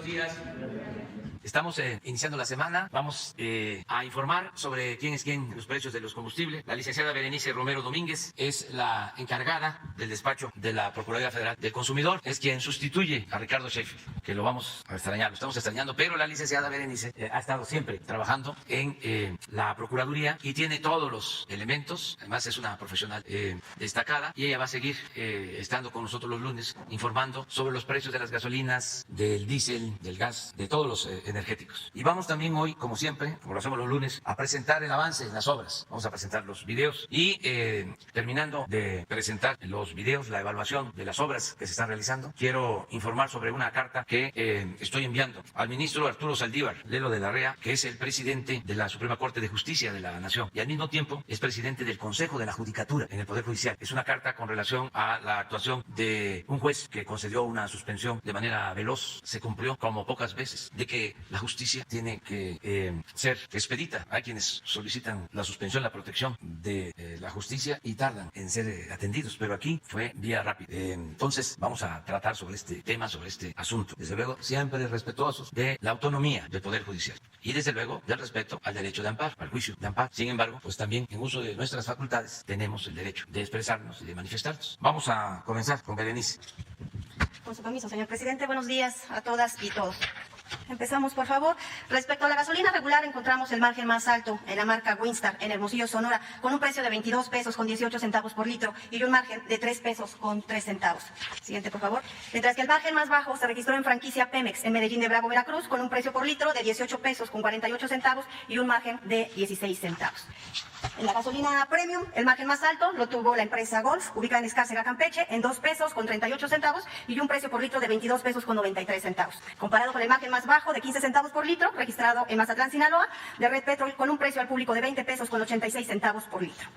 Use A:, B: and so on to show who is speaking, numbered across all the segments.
A: buenos días. Estamos iniciando la semana. Vamos a informar sobre quién es quién, los precios de los combustibles. La licenciada Berenice Romero Domínguez es la encargada del despacho de la Procuraduría Federal del Consumidor. Es quien sustituye a Ricardo Sheffield, que lo vamos a extrañar, lo estamos extrañando, pero la licenciada Berenice ha estado siempre trabajando en la Procuraduría y tiene todos los elementos. Además es una profesional destacada y ella va a seguir estando con nosotros los lunes informando sobre los precios de las gasolinas, del diésel, del gas, de todos los energéticos. Y vamos también hoy, como siempre, como lo hacemos los lunes, a presentar el avance en las obras. Vamos a presentar los videos y terminando de presentar los videos, la evaluación de las obras que se están realizando, quiero informar sobre una carta que estoy enviando al ministro Arturo Saldívar Lelo de la Rea, que es el presidente de la Suprema Corte de Justicia de la Nación y al mismo tiempo es presidente del Consejo de la Judicatura en el Poder Judicial. Es una carta con relación a la actuación de un juez que concedió una suspensión de manera veloz. Se cumplió como pocas veces, de que la justicia tiene que ser expedita. Hay quienes solicitan la suspensión, la protección de la justicia y tardan en ser atendidos, pero aquí fue vía rápida. Entonces vamos a tratar sobre este tema, sobre este asunto. Desde luego, siempre respetuosos de la autonomía del Poder Judicial y desde luego del respeto al derecho de amparo, al juicio de amparo. Sin embargo, pues también en uso de nuestras facultades tenemos el derecho de expresarnos y de manifestarnos. Vamos a comenzar con Berenice.
B: Con su permiso, señor presidente, buenos días a todas y todos. Empezamos, por favor. Respecto a la gasolina regular, encontramos el margen más alto en la marca Winstar, en Hermosillo, Sonora, con un precio de 22 pesos con 18 centavos por litro y un margen de 3 pesos con 3 centavos. Siguiente, por favor. Mientras que el margen más bajo se registró en franquicia Pemex, en Medellín de Bravo, Veracruz, con un precio por litro de 18 pesos con 48 centavos y un margen de 16 centavos. En la gasolina premium, el margen más alto lo tuvo la empresa Golf, ubicada en Escárcega, Campeche, en 2 pesos con 38 centavos y un precio por litro de 22 pesos con 93 centavos. Comparado con el margen más bajo de 15 centavos por litro, registrado en Mazatlán, Sinaloa, de Red Petrol, con un precio al público de 20 pesos con 86 centavos por litro.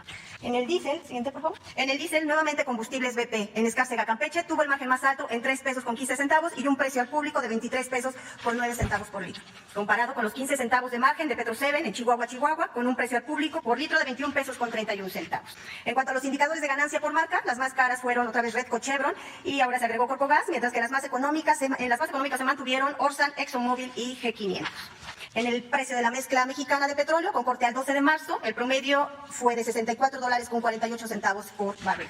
B: En el diésel, siguiente por favor. En el diésel, nuevamente Combustibles BP, en Escárcega, Campeche, tuvo el margen más alto en 3 pesos con 15 centavos y un precio al público de 23 pesos con 9 centavos por litro. Comparado con los 15 centavos de margen de Petro 7 en Chihuahua, Chihuahua, con un precio al público por litro de 21 pesos con 31 centavos. En cuanto a los indicadores de ganancia por marca, las más caras fueron otra vez Redco, Chevron y ahora se agregó Corpogas, mientras que en las más económicas se mantuvieron Orsan, ExxonMobil y G500. En el precio de la mezcla mexicana de petróleo, con corte al 12 de marzo, el promedio fue de $64 con 48 centavos por barril.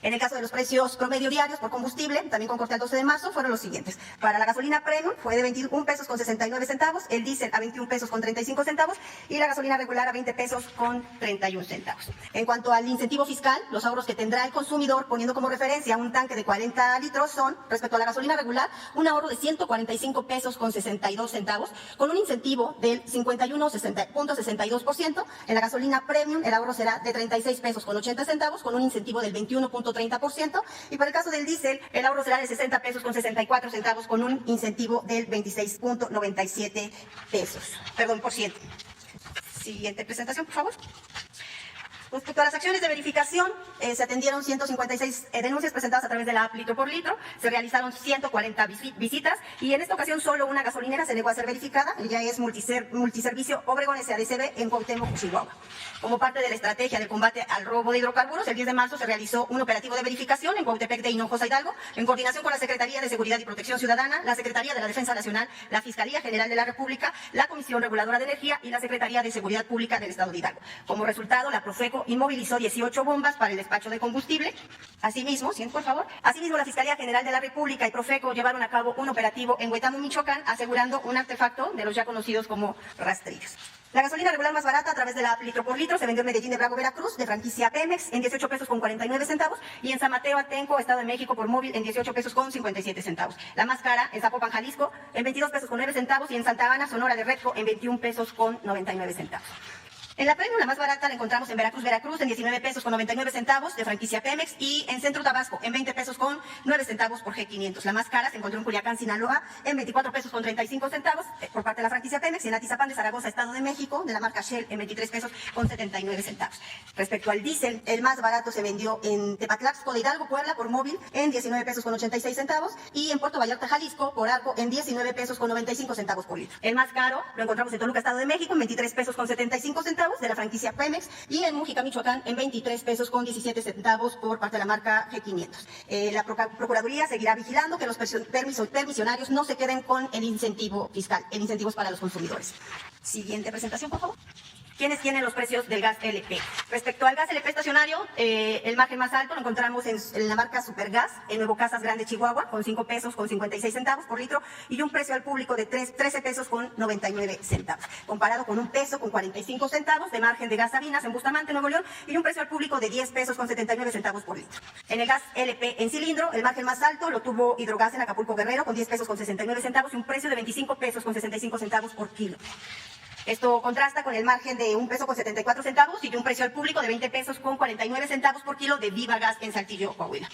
B: En el caso de los precios promedio diarios por combustible, también con corte al 12 de marzo, fueron los siguientes. Para la gasolina premium fue de 21 pesos con 69 centavos, el diésel a 21 pesos con 35 centavos y la gasolina regular a 20 pesos con 31 centavos. En cuanto al incentivo fiscal, los ahorros que tendrá el consumidor, poniendo como referencia un tanque de 40 litros, son, respecto a la gasolina regular, un ahorro de 145 pesos con 62 centavos, con un incentivo del 51.62%. En la gasolina premium, el ahorro será de 36 pesos con 80 centavos, con un incentivo del 21.30%. Y para el caso del diésel, el ahorro será de 60 pesos con 64 centavos, con un incentivo del 26.97 por ciento. Siguiente presentación, por favor. Respecto a las acciones de verificación, se atendieron 156 denuncias presentadas a través de la app litro por litro, se realizaron 140 visitas y en esta ocasión solo una gasolinera se negó a ser verificada, ya es Multiservicio Obregón SADCB en Cuauhtémoc, Chihuahua. Como parte de la estrategia de combate al robo de hidrocarburos, el 10 de marzo se realizó un operativo de verificación en Cuautepec de Hinojosa, Hidalgo, en coordinación con la Secretaría de Seguridad y Protección Ciudadana, la Secretaría de la Defensa Nacional, la Fiscalía General de la República, la Comisión Reguladora de Energía y la Secretaría de Seguridad Pública del Estado de Hidalgo. Como resultado, la Profeco inmovilizó 18 bombas para el despacho de combustible. Asimismo, por favor. Asimismo, la Fiscalía General de la República y Profeco llevaron a cabo un operativo en Huetamo, Michoacán, asegurando un artefacto de los ya conocidos como rastrillos. La gasolina regular más barata a través de la app litro por litro se vendió en Medellín de Bravo, Veracruz, de franquicia Pemex, en 18 pesos con 49 centavos y en San Mateo, Atenco, Estado de México, por móvil, en 18 pesos con 57 centavos. La más cara en Zapopan, Jalisco, en 22 pesos con 9 centavos y en Santa Ana, Sonora de Redco, en 21 pesos con 99 centavos. En la premium, la más barata la encontramos en Veracruz, en 19 pesos con 99 centavos de franquicia Pemex y en Centro Tabasco en 20 pesos con 9 centavos por G500. La más cara se encontró en Culiacán, Sinaloa, en 24 pesos con 35 centavos por parte de la franquicia Pemex y en Atizapán de Zaragoza, Estado de México, de la marca Shell, en 23 pesos con 79 centavos. Respecto al diésel, el más barato se vendió en Tepatlaxco de Hidalgo, Puebla, por móvil, en 19 pesos con 86 centavos y en Puerto Vallarta, Jalisco, por Arco, en 19 pesos con 95 centavos por litro. El más caro lo encontramos en Toluca, Estado de México, en 23 pesos con 75 centavos centavos de la franquicia Pemex y en Mújica, Michoacán, en 23 pesos con 17 centavos por parte de la marca G500. La Procuraduría seguirá vigilando que los permisionarios no se queden con el incentivo fiscal. El incentivo es para los consumidores. Siguiente presentación, por favor. ¿Quiénes tienen los precios del gas LP? Respecto al gas LP estacionario, el margen más alto lo encontramos en la marca Supergas, en Nuevo Casas Grande, Chihuahua, con 5 pesos con 56 centavos por litro y un precio al público de 13 pesos con 99 centavos, comparado con 1 peso con 45 centavos de margen de gas Sabinas en Bustamante, Nuevo León, y un precio al público de 10 pesos con 79 centavos por litro. En el gas LP en cilindro, el margen más alto lo tuvo Hidrogas en Acapulco Guerrero, con 10 pesos con 69 centavos y un precio de 25 pesos con 65 centavos por kilo. Esto contrasta con el margen de 1 peso con 74 centavos y de un precio al público de 20 pesos con 49 centavos por kilo de Viva Gas en Saltillo, Coahuila.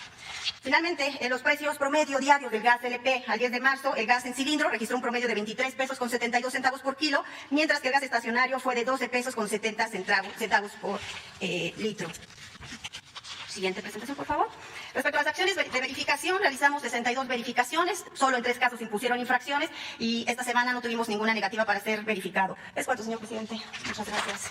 B: Finalmente, en los precios promedio diarios del gas LP al 10 de marzo, el gas en cilindro registró un promedio de 23 pesos con 72 centavos por kilo, mientras que el gas estacionario fue de 12 pesos con 70 centavos por litro. Siguiente presentación, por favor. Respecto a las acciones de verificación, realizamos 62 verificaciones, solo en 3 casos impusieron infracciones y esta semana no tuvimos ninguna negativa para ser verificado. Es cuanto, señor presidente. Muchas gracias.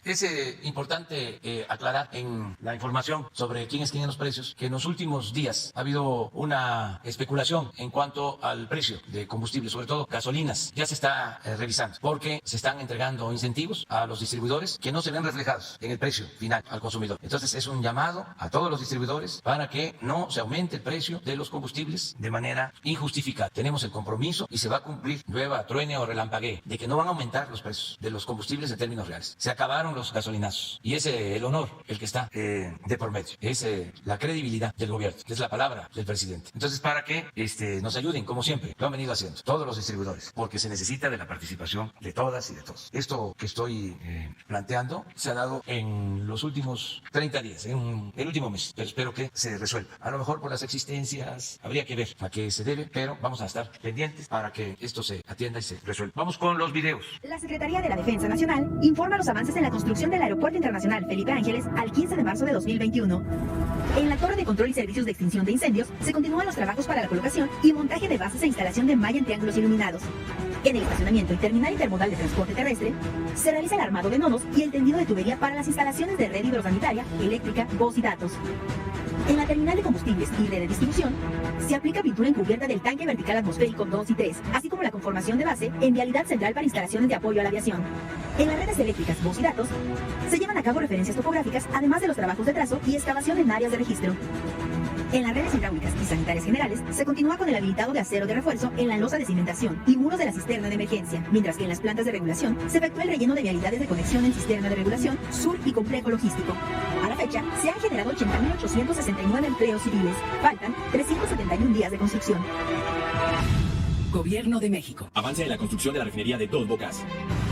A: Es importante aclarar en la información sobre quiénes tienen los precios que en los últimos días ha habido una especulación en cuanto al precio de combustible, sobre todo gasolinas. Ya se está revisando porque se están entregando incentivos a los distribuidores que no se ven reflejados en el precio final al consumidor. Entonces es un llamado a todos los distribuidores para que no se aumente el precio de los combustibles de manera injustificada. Tenemos el compromiso y se va a cumplir, llueva, truene o relampaguee, de que no van a aumentar los precios de los combustibles en términos reales. Se acabaron los gasolinazos y es el honor el que está de por medio, es la credibilidad del gobierno, es la palabra del presidente. Entonces, para que nos ayuden, como siempre lo han venido haciendo todos los distribuidores, porque se necesita de la participación de todas y de todos. Esto que estoy planteando se ha dado en los últimos 30 días, en el último mes, pero espero que se resuelva. A lo mejor por las existencias habría que ver a qué se debe, pero vamos a estar pendientes para que esto se atienda y se resuelva. Vamos con los videos.
C: La Secretaría de la Defensa Nacional informa los avances en la construcción del Aeropuerto Internacional Felipe Ángeles al 15 de marzo de 2021. En la Torre de Control y Servicios de Extinción de Incendios se continúan los trabajos para la colocación y montaje de bases e instalación de malla en triángulos iluminados. En el estacionamiento y terminal intermodal de transporte terrestre se realiza el armado de nodos y el tendido de tubería para las instalaciones de red hidrosanitaria, eléctrica, voz y datos. En la terminal de combustibles y red de distribución se aplica pintura encubierta del tanque vertical atmosférico 2 y 3, así como la conformación de base en vialidad central para instalaciones de apoyo a la aviación. En las redes eléctricas, voz y datos se llevan a cabo referencias topográficas, además de los trabajos de trazo y excavación en áreas de registro. En las redes hidráulicas y sanitarias generales se continúa con el habilitado de acero de refuerzo en la losa de cimentación y muros de la cisterna de emergencia, mientras que en las plantas de regulación se efectúa el relleno de vialidades de conexión en cisterna de regulación, sur y complejo logístico. A la fecha, se han generado 80.869 empleos civiles. Faltan 371 días de construcción.
D: Gobierno de México. Avance en la construcción de la refinería de Dos Bocas.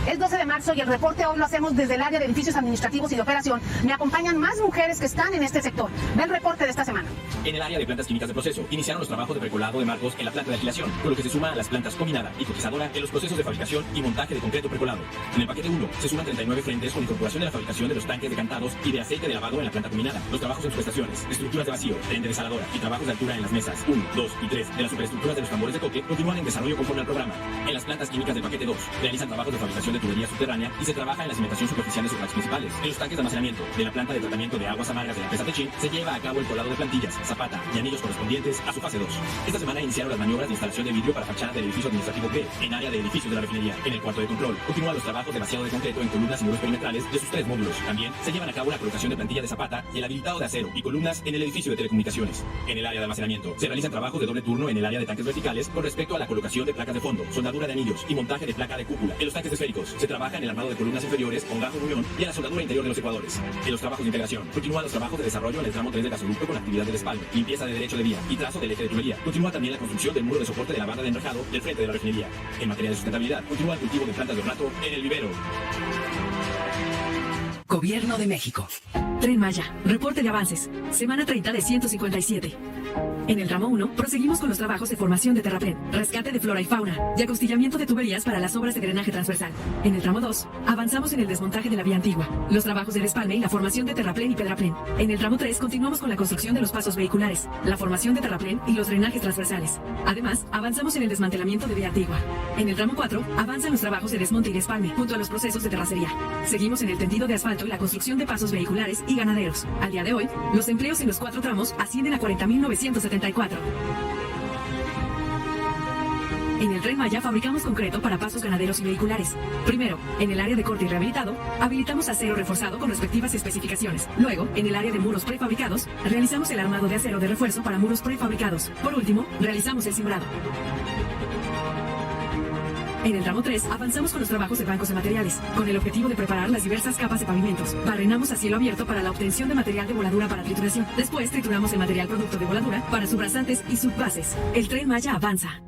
E: Es 12 de marzo y el reporte hoy lo hacemos desde el área de edificios administrativos y de operación. Me acompañan más mujeres que están en este sector. Ve el reporte de esta semana.
D: En el área de plantas químicas de proceso, iniciaron los trabajos de precolado de marcos en la planta de alquilación, con lo que se suma a las plantas combinada y cotizadora en los procesos de fabricación y montaje de concreto precolado. En el paquete 1 se suman 39 frentes con incorporación de la fabricación de los tanques decantados y de aceite de lavado en la planta combinada. Los trabajos en sus estaciones, estructuras de vacío, tren de desaladora y trabajos de altura en las mesas 1, 2 y 3 de las superestructuras de los tambores de coque continúan en desarrollo conforme al programa. En las plantas químicas del paquete 2 realizan trabajos de fabricación de tubería subterránea y se trabaja en la cimentación superficial de sus racks principales. En los tanques de almacenamiento de la planta de tratamiento de aguas amargas de la presa Techín se lleva a cabo el colado de plantillas, zapata y anillos correspondientes a su fase 2. Esta semana iniciaron las maniobras de instalación de vidrio para fachada del edificio administrativo B en área de edificios de la refinería. En el cuarto de control continúan los trabajos de vaciado de concreto en columnas y muros perimetrales de sus 3 módulos. También se llevan a cabo la colocación de plantilla de zapata y el habilitado de acero y columnas en el edificio de telecomunicaciones. En el área de almacenamiento se realizan trabajos de doble turno en el área de tanques verticales con respecto a la colocación de placas de fondo, soldadura de anillos y montaje de placa de cúpula. En los tanques esféricos se trabaja en el armado de columnas inferiores con gajo de unión y a la soldadura interior de los ecuadores. En los trabajos de integración continúan los trabajos de desarrollo en el tramo 3 del gasoducto con actividad de espalda, limpieza de derecho de vía y trazo del eje de tubería. Continúa también la construcción del muro de soporte de la barra de enrejado del frente de la refinería. En materia de sustentabilidad continúa el cultivo de plantas de ornato en el vivero.
F: Gobierno de México.
C: Tren Maya, reporte de avances. Semana 30 de 157. En el tramo 1, proseguimos con los trabajos de formación de terraplén, rescate de flora y fauna y acostillamiento de tuberías para las obras de drenaje transversal. En el tramo 2, avanzamos en el desmontaje de la vía antigua, los trabajos de despalme y la formación de terraplén y pedraplén. En el tramo 3, continuamos con la construcción de los pasos vehiculares, la formación de terraplén y los drenajes transversales. Además, avanzamos en el desmantelamiento de vía antigua. En el tramo 4, avanzan los trabajos de desmonte y despalme, junto a los procesos de terracería. Seguimos en el tendido de asfalto y la construcción de pasos vehiculares y ganaderos. Al día de hoy, los empleos en los 4 tramos ascienden a 40.974. En el Tren Maya fabricamos concreto para pasos ganaderos y vehiculares. Primero, en el área de corte y rehabilitado, habilitamos acero reforzado con respectivas especificaciones. Luego, en el área de muros prefabricados, realizamos el armado de acero de refuerzo para muros prefabricados. Por último, realizamos el cimbrado. En el tramo 3, avanzamos con los trabajos de bancos de materiales, con el objetivo de preparar las diversas capas de pavimentos. Barrenamos a cielo abierto para la obtención de material de voladura para trituración. Después, trituramos el material producto de voladura para subrasantes y subbases. El Tren Maya avanza.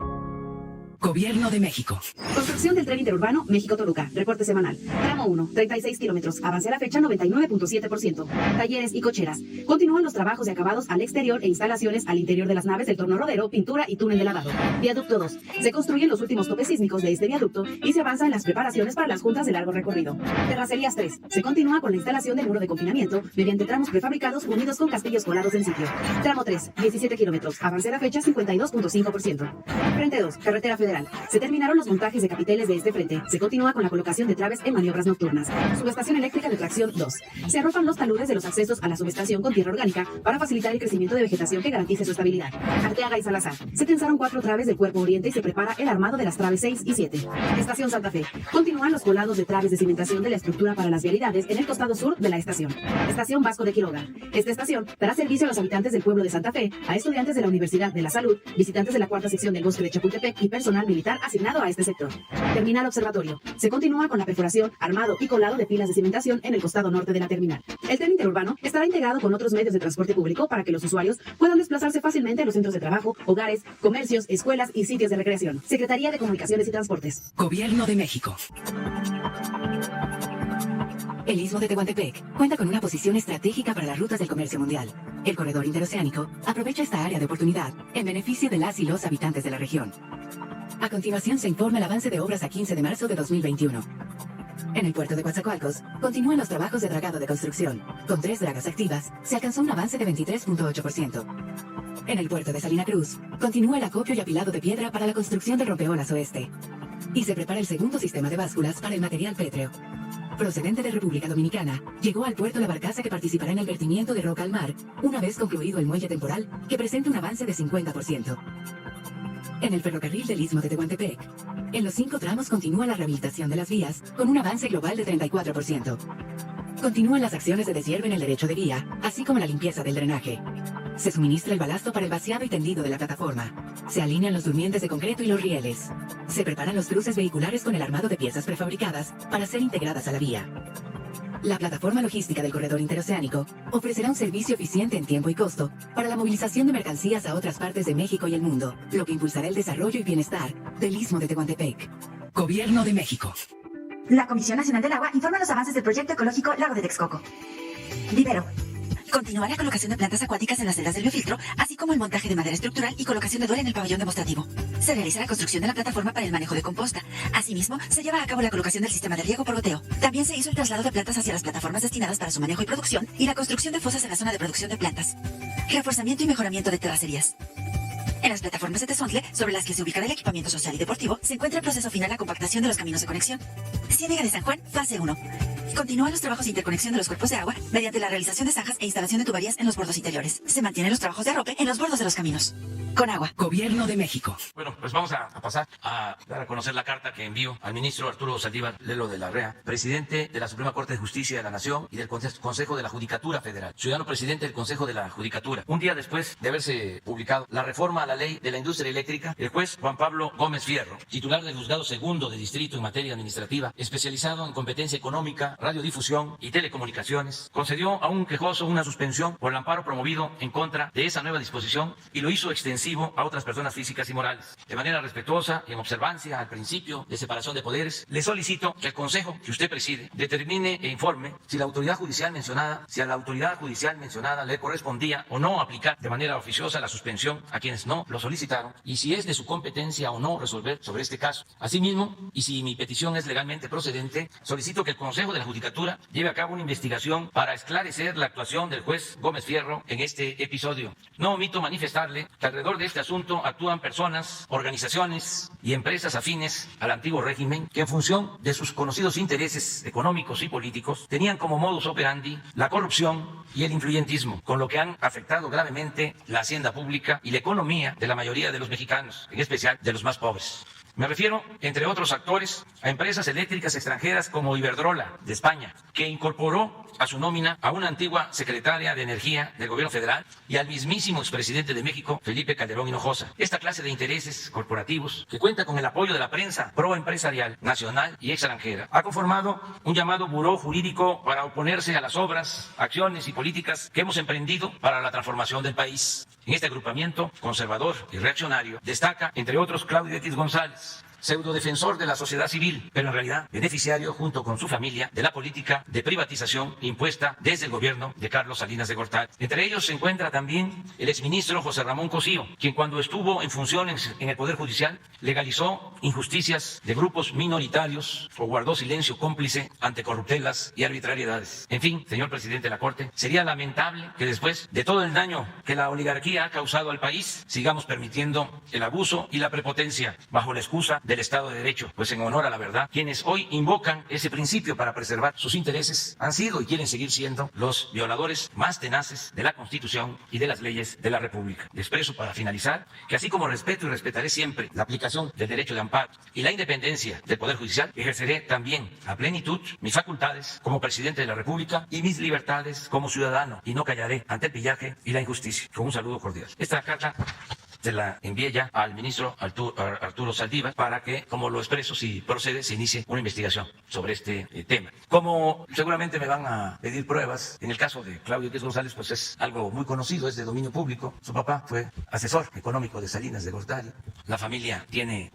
F: Gobierno de México.
C: Construcción del tren interurbano México-Toluca. Reporte semanal. Tramo 1, 36 kilómetros. Avance a la fecha 99.7%. Talleres y cocheras. Continúan los trabajos de acabados al exterior e instalaciones al interior de las naves del torno rodero, pintura y túnel de lavado. Viaducto 2. Se construyen los últimos topes sísmicos de este viaducto y se avanza en las preparaciones para las juntas de largo recorrido. Terracerías 3. Se continúa con la instalación del muro de confinamiento mediante tramos prefabricados unidos con castillos colados en sitio. Tramo 3, 17 kilómetros. Avance a la fecha 52.5%. Frente 2. Carretera Federal. Se terminaron los montajes de capiteles de este frente. Se continúa con la colocación de traves en maniobras nocturnas. Subestación eléctrica de tracción 2. Se arrojan los taludes de los accesos a la subestación con tierra orgánica para facilitar el crecimiento de vegetación que garantice su estabilidad. Arteaga y Salazar. Se tensaron 4 traves del cuerpo oriente y se prepara el armado de las traves 6 y 7. Estación Santa Fe. Continúan los colados de traves de cimentación de la estructura para las vialidades en el costado sur de la estación. Estación Vasco de Quiroga. Esta estación dará servicio a los habitantes del pueblo de Santa Fe, a estudiantes de la Universidad de la Salud, visitantes de la 4ª sección del Bosque de Chapultepec y personal militar asignado a este sector. Terminal Observatorio. Se continúa con la perforación, armado y colado de pilas de cimentación en el costado norte de la terminal. El tren interurbano estará integrado con otros medios de transporte público para que los usuarios puedan desplazarse fácilmente a los centros de trabajo, hogares, comercios, escuelas y sitios de recreación. Secretaría de Comunicaciones y Transportes.
F: Gobierno de México.
G: El Istmo de Tehuantepec cuenta con una posición estratégica para las rutas del comercio mundial. El corredor interoceánico aprovecha esta área de oportunidad en beneficio de las y los habitantes de la región. A continuación se informa el avance de obras a 15 de marzo de 2021. En el puerto de Coatzacoalcos continúan los trabajos de dragado de construcción. Con 3 dragas activas, se alcanzó un avance de 23.8%. En el puerto de Salina Cruz, continúa el acopio y apilado de piedra para la construcción del rompeolas oeste. Y se prepara el segundo sistema de básculas para el material pétreo. Procedente de República Dominicana, llegó al puerto la barcaza que participará en el vertimiento de roca al mar, una vez concluido el muelle temporal, que presenta un avance de 50%. En el ferrocarril del Istmo de Tehuantepec, en los 5 tramos continúa la rehabilitación de las vías, con un avance global de 34%. Continúan las acciones de deshierve en el derecho de vía, así como la limpieza del drenaje. Se suministra el balasto para el vaciado y tendido de la plataforma. Se alinean los durmientes de concreto y los rieles. Se preparan los cruces vehiculares con el armado de piezas prefabricadas para ser integradas a la vía. La plataforma logística del corredor interoceánico ofrecerá un servicio eficiente en tiempo y costo para la movilización de mercancías a otras partes de México y el mundo, lo que impulsará el desarrollo y bienestar del Istmo de Tehuantepec.
F: Gobierno de México.
C: La Comisión Nacional del Agua informa los avances del proyecto ecológico Lago de Texcoco. Vivero.
H: Continúa la colocación de plantas acuáticas en las celdas del biofiltro, así como el montaje de madera estructural y colocación de duela en el pabellón demostrativo. Se realiza la construcción de la plataforma para el manejo de composta. Asimismo, se lleva a cabo la colocación del sistema de riego por goteo. También se hizo el traslado de plantas hacia las plataformas destinadas para su manejo y producción y la construcción de fosas en la zona de producción de plantas. Reforzamiento y mejoramiento de terracerías. En las plataformas de Tezontle, sobre las que se ubicará el equipamiento social y deportivo, se encuentra el proceso final la compactación de los caminos de conexión. Ciénega de San Juan, fase 1. Continúan los trabajos de interconexión de los cuerpos de agua mediante la realización de zanjas e instalación de tuberías en los bordos interiores. Se mantienen los trabajos de arrope en los bordos de los caminos. Con agua.
F: Gobierno de México.
A: Bueno, pues vamos a pasar a dar a conocer la carta que envío al ministro Arturo Saldívar Lelo de la REA, presidente de la Suprema Corte de Justicia de la Nación y del Consejo de la Judicatura Federal, ciudadano presidente del Consejo de la Judicatura. Un día después de haberse publicado la reforma a la ley de la industria eléctrica, el juez Juan Pablo Gómez Fierro, titular del Juzgado Segundo de Distrito en materia administrativa, especializado en competencia económica, radiodifusión y telecomunicaciones, concedió a un quejoso una suspensión por el amparo promovido en contra de esa nueva disposición y lo hizo extensivo ofensivo a otras personas físicas y morales. De manera respetuosa y en observancia al principio de separación de poderes, le solicito que el Consejo que usted preside determine e informe si a la autoridad judicial mencionada le correspondía o no aplicar de manera oficiosa la suspensión a quienes no lo solicitaron y si es de su competencia o no resolver sobre este caso. Asimismo, y si mi petición es legalmente procedente, solicito que el Consejo de la Judicatura lleve a cabo una investigación para esclarecer la actuación del juez Gómez Fierro en este episodio. No omito manifestarle que alrededor de este asunto actúan personas, organizaciones y empresas afines al antiguo régimen que en función de sus conocidos intereses económicos y políticos tenían como modus operandi la corrupción y el influyentismo, con lo que han afectado gravemente la hacienda pública y la economía de la mayoría de los mexicanos, en especial de los más pobres. Me refiero, entre otros actores, a empresas eléctricas extranjeras como Iberdrola, de España, que incorporó a su nómina a una antigua secretaria de Energía del gobierno federal y al mismísimo expresidente de México, Felipe Calderón Hinojosa. Esta clase de intereses corporativos, que cuenta con el apoyo de la prensa proempresarial nacional y extranjera, ha conformado un llamado buró jurídico para oponerse a las obras, acciones y políticas que hemos emprendido para la transformación del país. En este agrupamiento conservador y reaccionario destaca, entre otros, Claudio X González, pseudodefensor de la sociedad civil, pero en realidad beneficiario junto con su familia de la política de privatización impuesta desde el gobierno de Carlos Salinas de Gortari. Entre ellos se encuentra también el exministro José Ramón Cosío, quien cuando estuvo en funciones en el Poder Judicial legalizó injusticias de grupos minoritarios o guardó silencio cómplice ante corruptelas y arbitrariedades. En fin, señor presidente de la Corte, sería lamentable que después de todo el daño que la oligarquía ha causado al país, sigamos permitiendo el abuso y la prepotencia bajo la excusa del Estado de Derecho, pues en honor a la verdad, quienes hoy invocan ese principio para preservar sus intereses han sido y quieren seguir siendo los violadores más tenaces de la Constitución y de las leyes de la República. Expreso para finalizar que así como respeto y respetaré siempre la aplicación del derecho de amparo y la independencia del Poder Judicial, ejerceré también a plenitud mis facultades como presidente de la República y mis libertades como ciudadano y no callaré ante el pillaje y la injusticia. Con un saludo cordial. Esta carta se la envié ya al ministro Arturo Saldívar para que, como lo expreso, si procede, se inicie una investigación sobre este tema. Como seguramente me van a pedir pruebas, en el caso de Claudio X González, pues es algo muy conocido, es de dominio público. Su papá fue asesor económico de Salinas de Gortari. La familia tiene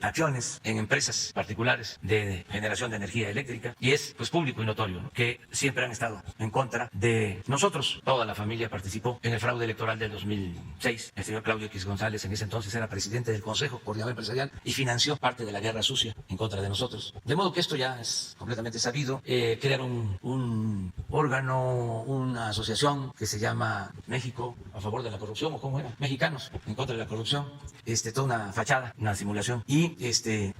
A: acciones en empresas particulares de generación de energía eléctrica y es pues público y notorio, ¿no?, que siempre han estado en contra de nosotros. Toda la familia participó en el fraude electoral del 2006. El señor Claudio X González en ese entonces era presidente del Consejo Coordinador Empresarial y financió parte de la guerra sucia en contra de nosotros. De modo que esto ya es completamente sabido. Crearon un órgano, una asociación que se llama México a favor de la corrupción, o cómo era, Mexicanos en contra de la corrupción. Toda una fachada, una simulación. Y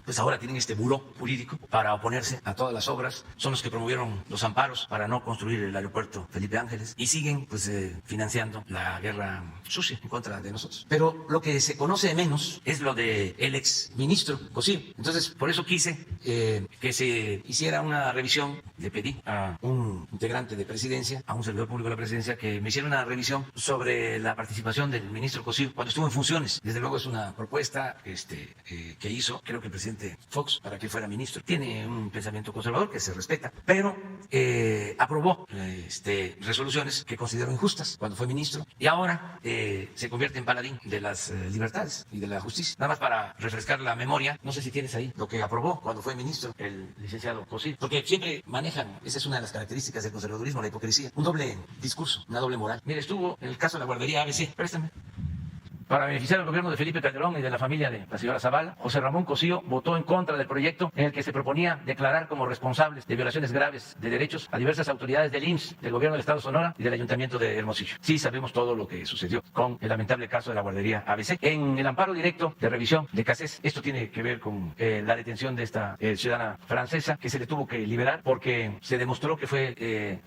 A: pues ahora tienen este buró jurídico para oponerse a todas las obras. Son los que promovieron los amparos para no construir el aeropuerto Felipe Ángeles y siguen pues financiando la guerra sucia en contra de nosotros. Pero lo que se conoce menos es lo de el ex ministro Cosío. Entonces, por eso quise que se hiciera una revisión. Le pedí a un integrante de presidencia, a un servidor público de la presidencia, que me hiciera una revisión sobre la participación del ministro Cosío cuando estuvo en funciones. Desde luego es una propuesta que hizo, creo que el presidente Fox, para que fuera ministro. Tiene un pensamiento conservador que se respeta, pero aprobó resoluciones que consideró injustas cuando fue ministro y ahora se convierte en paladín de las libertades y de la justicia. Nada más para refrescar la memoria, no sé si tienes ahí lo que aprobó cuando fue ministro el licenciado Cosío, porque siempre manejan, esa es una de las características del conservadurismo, la hipocresía, un doble discurso, una doble moral. Mire, estuvo en el caso de la guardería ABC, préstame. Para beneficiar al gobierno de Felipe Calderón y de la familia de la señora Zavala, José Ramón Cosío votó en contra del proyecto en el que se proponía declarar como responsables de violaciones graves de derechos a diversas autoridades del IMSS, del gobierno del Estado de Sonora y del Ayuntamiento de Hermosillo. Sí, sabemos todo lo que sucedió con el lamentable caso de la guardería ABC. En el amparo directo de revisión de Cassés, esto tiene que ver con la detención de esta ciudadana francesa que se le tuvo que liberar porque se demostró que fue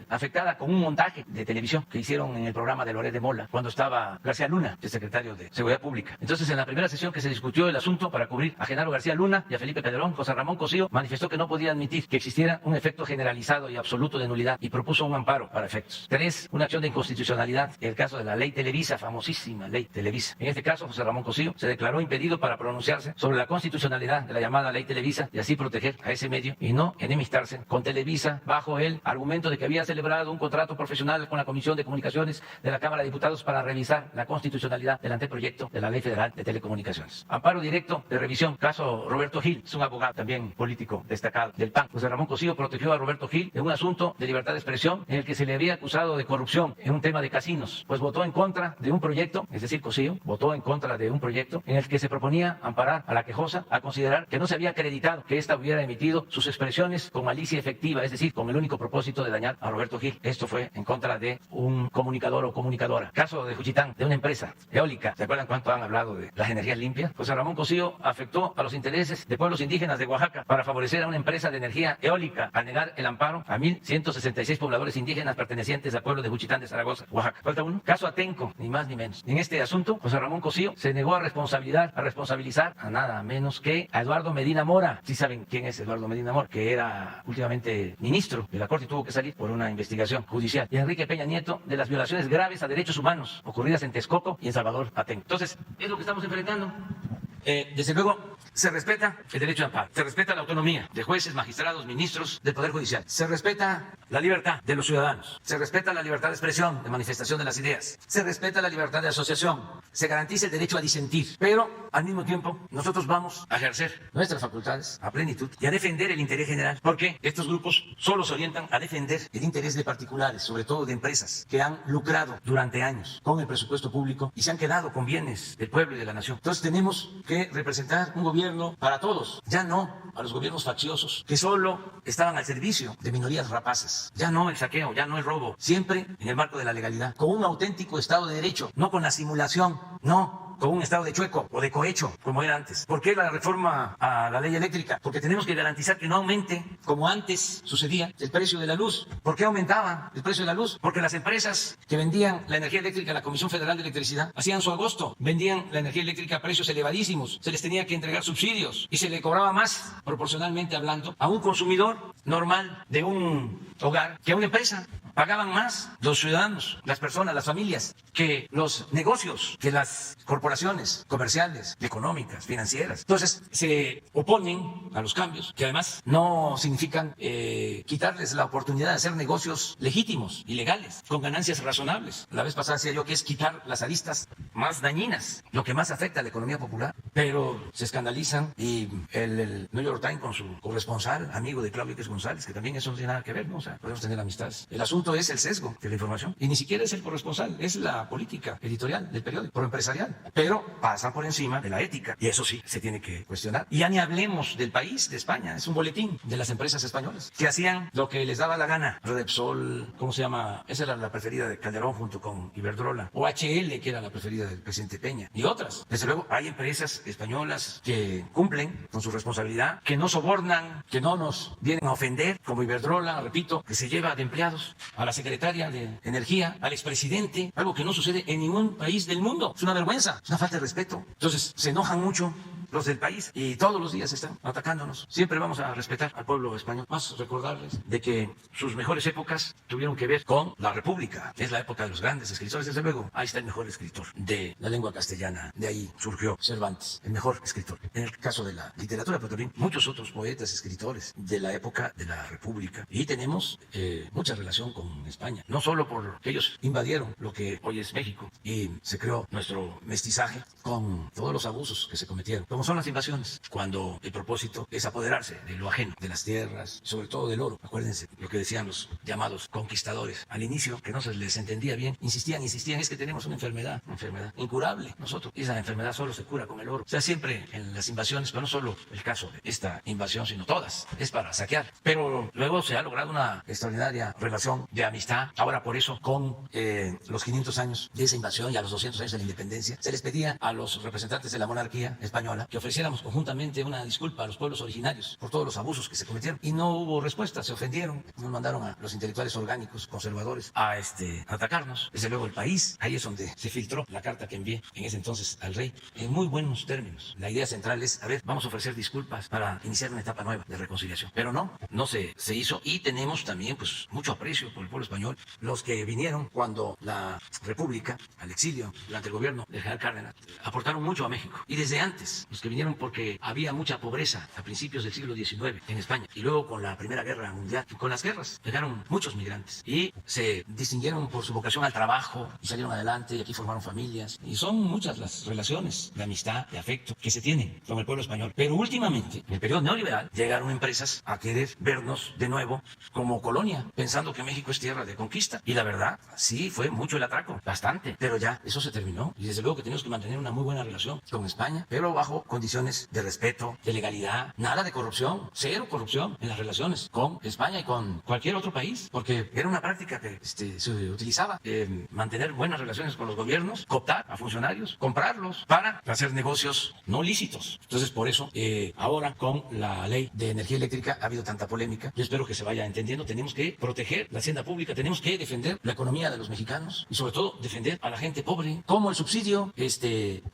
A: afectada con un montaje de televisión que hicieron en el programa de Loret de Mola cuando estaba García Luna, el secretario de Seguridad Pública. Entonces, en la primera sesión que se discutió el asunto para cubrir a Genaro García Luna y a Felipe Calderón, José Ramón Cosío manifestó que no podía admitir que existiera un efecto generalizado y absoluto de nulidad y propuso un amparo para efectos. 3, una acción de inconstitucionalidad, el caso de la ley Televisa, famosísima ley Televisa. En este caso, José Ramón Cosío se declaró impedido para pronunciarse sobre la constitucionalidad de la llamada ley Televisa y así proteger a ese medio y no enemistarse con Televisa bajo el argumento de que había celebrado un contrato profesional con la Comisión de Comunicaciones de la Cámara de Diputados para revisar la constitucionalidad del anteproyecto de la Ley Federal de Telecomunicaciones. Amparo directo de revisión, caso Roberto Gil, es un abogado también político destacado del PAN. José Ramón Cosío protegió a Roberto Gil en un asunto de libertad de expresión en el que se le había acusado de corrupción en un tema de casinos, pues votó en contra de un proyecto, es decir, Cosío votó en contra de un proyecto en el que se proponía amparar a la quejosa a considerar que no se había acreditado que ésta hubiera emitido sus expresiones con malicia efectiva, es decir, con el único propósito de dañar a Roberto Gil. Esto fue en contra de un comunicador o comunicadora. Caso de Juchitán, de una empresa eólica. ¿Se acuerdan cuánto han hablado de las energías limpias? José Ramón Cosío afectó a los intereses de pueblos indígenas de Oaxaca para favorecer a una empresa de energía eólica al negar el amparo a 1,166 pobladores indígenas pertenecientes al pueblo de Juchitán de Zaragoza, Oaxaca. Falta uno. Caso Atenco, ni más ni menos. En este asunto, José Ramón Cosío se negó a responsabilizar a nada menos que a Eduardo Medina Mora. Sí saben quién es Eduardo Medina Mora, que era últimamente ministro de la Corte y tuvo que salir por una investigación judicial. Y Enrique Peña Nieto de las violaciones graves a derechos humanos ocurridas en Texcoco y en Salvador Atenco. Entonces, es lo que estamos enfrentando. Desde luego, se respeta el derecho de amparo, se respeta la autonomía de jueces, magistrados, ministros del Poder Judicial, se respeta la libertad de los ciudadanos, se respeta la libertad de expresión, de manifestación de las ideas, se respeta la libertad de asociación, se garantiza el derecho a disentir, pero al mismo tiempo nosotros vamos a ejercer nuestras facultades a plenitud y a defender el interés general, porque estos grupos solo se orientan a defender el interés de particulares, sobre todo de empresas que han lucrado durante años con el presupuesto público y se han quedado con bienes del pueblo y de la nación. Entonces tenemos que representar un gobierno para todos, ya no a los gobiernos facciosos que solo estaban al servicio de minorías rapaces, ya no el saqueo, ya no el robo, siempre en el marco de la legalidad, con un auténtico Estado de Derecho, no con la simulación, no con un estado de chueco o de cohecho, como era antes. ¿Por qué la reforma a la ley eléctrica? Porque tenemos que garantizar que no aumente, como antes sucedía, el precio de la luz. ¿Por qué aumentaba el precio de la luz? Porque las empresas que vendían la energía eléctrica a la Comisión Federal de Electricidad hacían su agosto, vendían la energía eléctrica a precios elevadísimos, se les tenía que entregar subsidios y se le cobraba más, proporcionalmente hablando, a un consumidor normal de un hogar que a una empresa. Pagaban más los ciudadanos, las personas, las familias, que los negocios, que las corporaciones comerciales, económicas, financieras. Entonces se oponen a los cambios, que además no significan quitarles la oportunidad de hacer negocios legítimos y legales, con ganancias razonables. La vez pasada decía yo que es quitar las aristas más dañinas, lo que más afecta a la economía popular, pero se escandalizan y el New York Times con su corresponsal, amigo de Claudio X González, que también eso no tiene nada que ver, ¿no? O sea, podemos tener amistades. El asunto es el sesgo de la información y ni siquiera es el corresponsal, es la política editorial del periódico, proempresarial, pero pasa por encima de la ética y eso sí se tiene que cuestionar. Y ya ni hablemos del país, de España, es un boletín de las empresas españolas que hacían lo que les daba la gana. Repsol, ¿cómo se llama? Esa era la preferida de Calderón junto con Iberdrola, o HL, que era la preferida del presidente Peña, y otras. Desde luego hay empresas españolas que cumplen con su responsabilidad, que no sobornan, que no nos vienen a ofender, como Iberdrola, repito, que se lleva de empleados a la secretaria de Energía, al expresidente, algo que no sucede en ningún país del mundo. Es una vergüenza, es una falta de respeto. Entonces se enojan mucho los del país y todos los días están atacándonos. Siempre vamos a respetar al pueblo español. Más recordarles de que sus mejores épocas tuvieron que ver con la República. Es la época de los grandes escritores. Desde luego, ahí está el mejor escritor de la lengua castellana. De ahí surgió Cervantes, el mejor escritor. En el caso de la literatura, pero también muchos otros poetas, escritores de la época de la República. Y tenemos mucha relación con España. No solo por que ellos invadieron lo que hoy es México y se creó nuestro mestizaje con todos los abusos que se cometieron. Como son las invasiones, cuando el propósito es apoderarse de lo ajeno, de las tierras, sobre todo del oro. Acuérdense lo que decían los llamados conquistadores. Al inicio, que no se les entendía bien, insistían, es que tenemos una enfermedad incurable nosotros. Y esa enfermedad solo se cura con el oro. O sea, siempre en las invasiones, pero no solo el caso de esta invasión, sino todas, es para saquear. Pero luego se ha logrado una extraordinaria relación de amistad. Ahora por eso, con los 500 años de esa invasión y a los 200 años de la independencia, se les pedía a los representantes de la monarquía española que ofreciéramos conjuntamente una disculpa a los pueblos originarios por todos los abusos que se cometieron. Y no hubo respuesta, se ofendieron. Nos mandaron a los intelectuales orgánicos, conservadores, a atacarnos. Desde luego el país, ahí es donde se filtró la carta que envié en ese entonces al rey, en muy buenos términos. La idea central es, a ver, vamos a ofrecer disculpas para iniciar una etapa nueva de reconciliación. Pero no se hizo y tenemos también pues mucho aprecio por el pueblo español. Los que vinieron cuando la República, al exilio, durante el gobierno del general Cárdenas, aportaron mucho a México. Y desde antes, los que vinieron porque había mucha pobreza a principios del siglo XIX en España. Y luego con la Primera Guerra Mundial, con las guerras, llegaron muchos migrantes y se distinguieron por su vocación al trabajo y salieron adelante y aquí formaron familias. Y son muchas las relaciones de amistad, de afecto que se tienen con el pueblo español. Pero últimamente, en el periodo neoliberal, llegaron empresas a querer vernos de nuevo como colonia, pensando que México es tierra de conquista. Y la verdad, sí, fue mucho el atraco, bastante. Pero ya, eso se terminó. Y desde luego que tenemos que mantener una muy buena relación con España, pero bajo condiciones de respeto, de legalidad, nada de corrupción, cero corrupción en las relaciones con España y con cualquier otro país, porque era una práctica que se utilizaba, mantener buenas relaciones con los gobiernos, cooptar a funcionarios, comprarlos para hacer negocios no lícitos. Entonces, por eso, ahora con la ley de energía eléctrica ha habido tanta polémica. Yo espero que se vaya entendiendo. Tenemos que proteger la hacienda pública, tenemos que defender la economía de los mexicanos y sobre todo defender a la gente pobre. Como el subsidio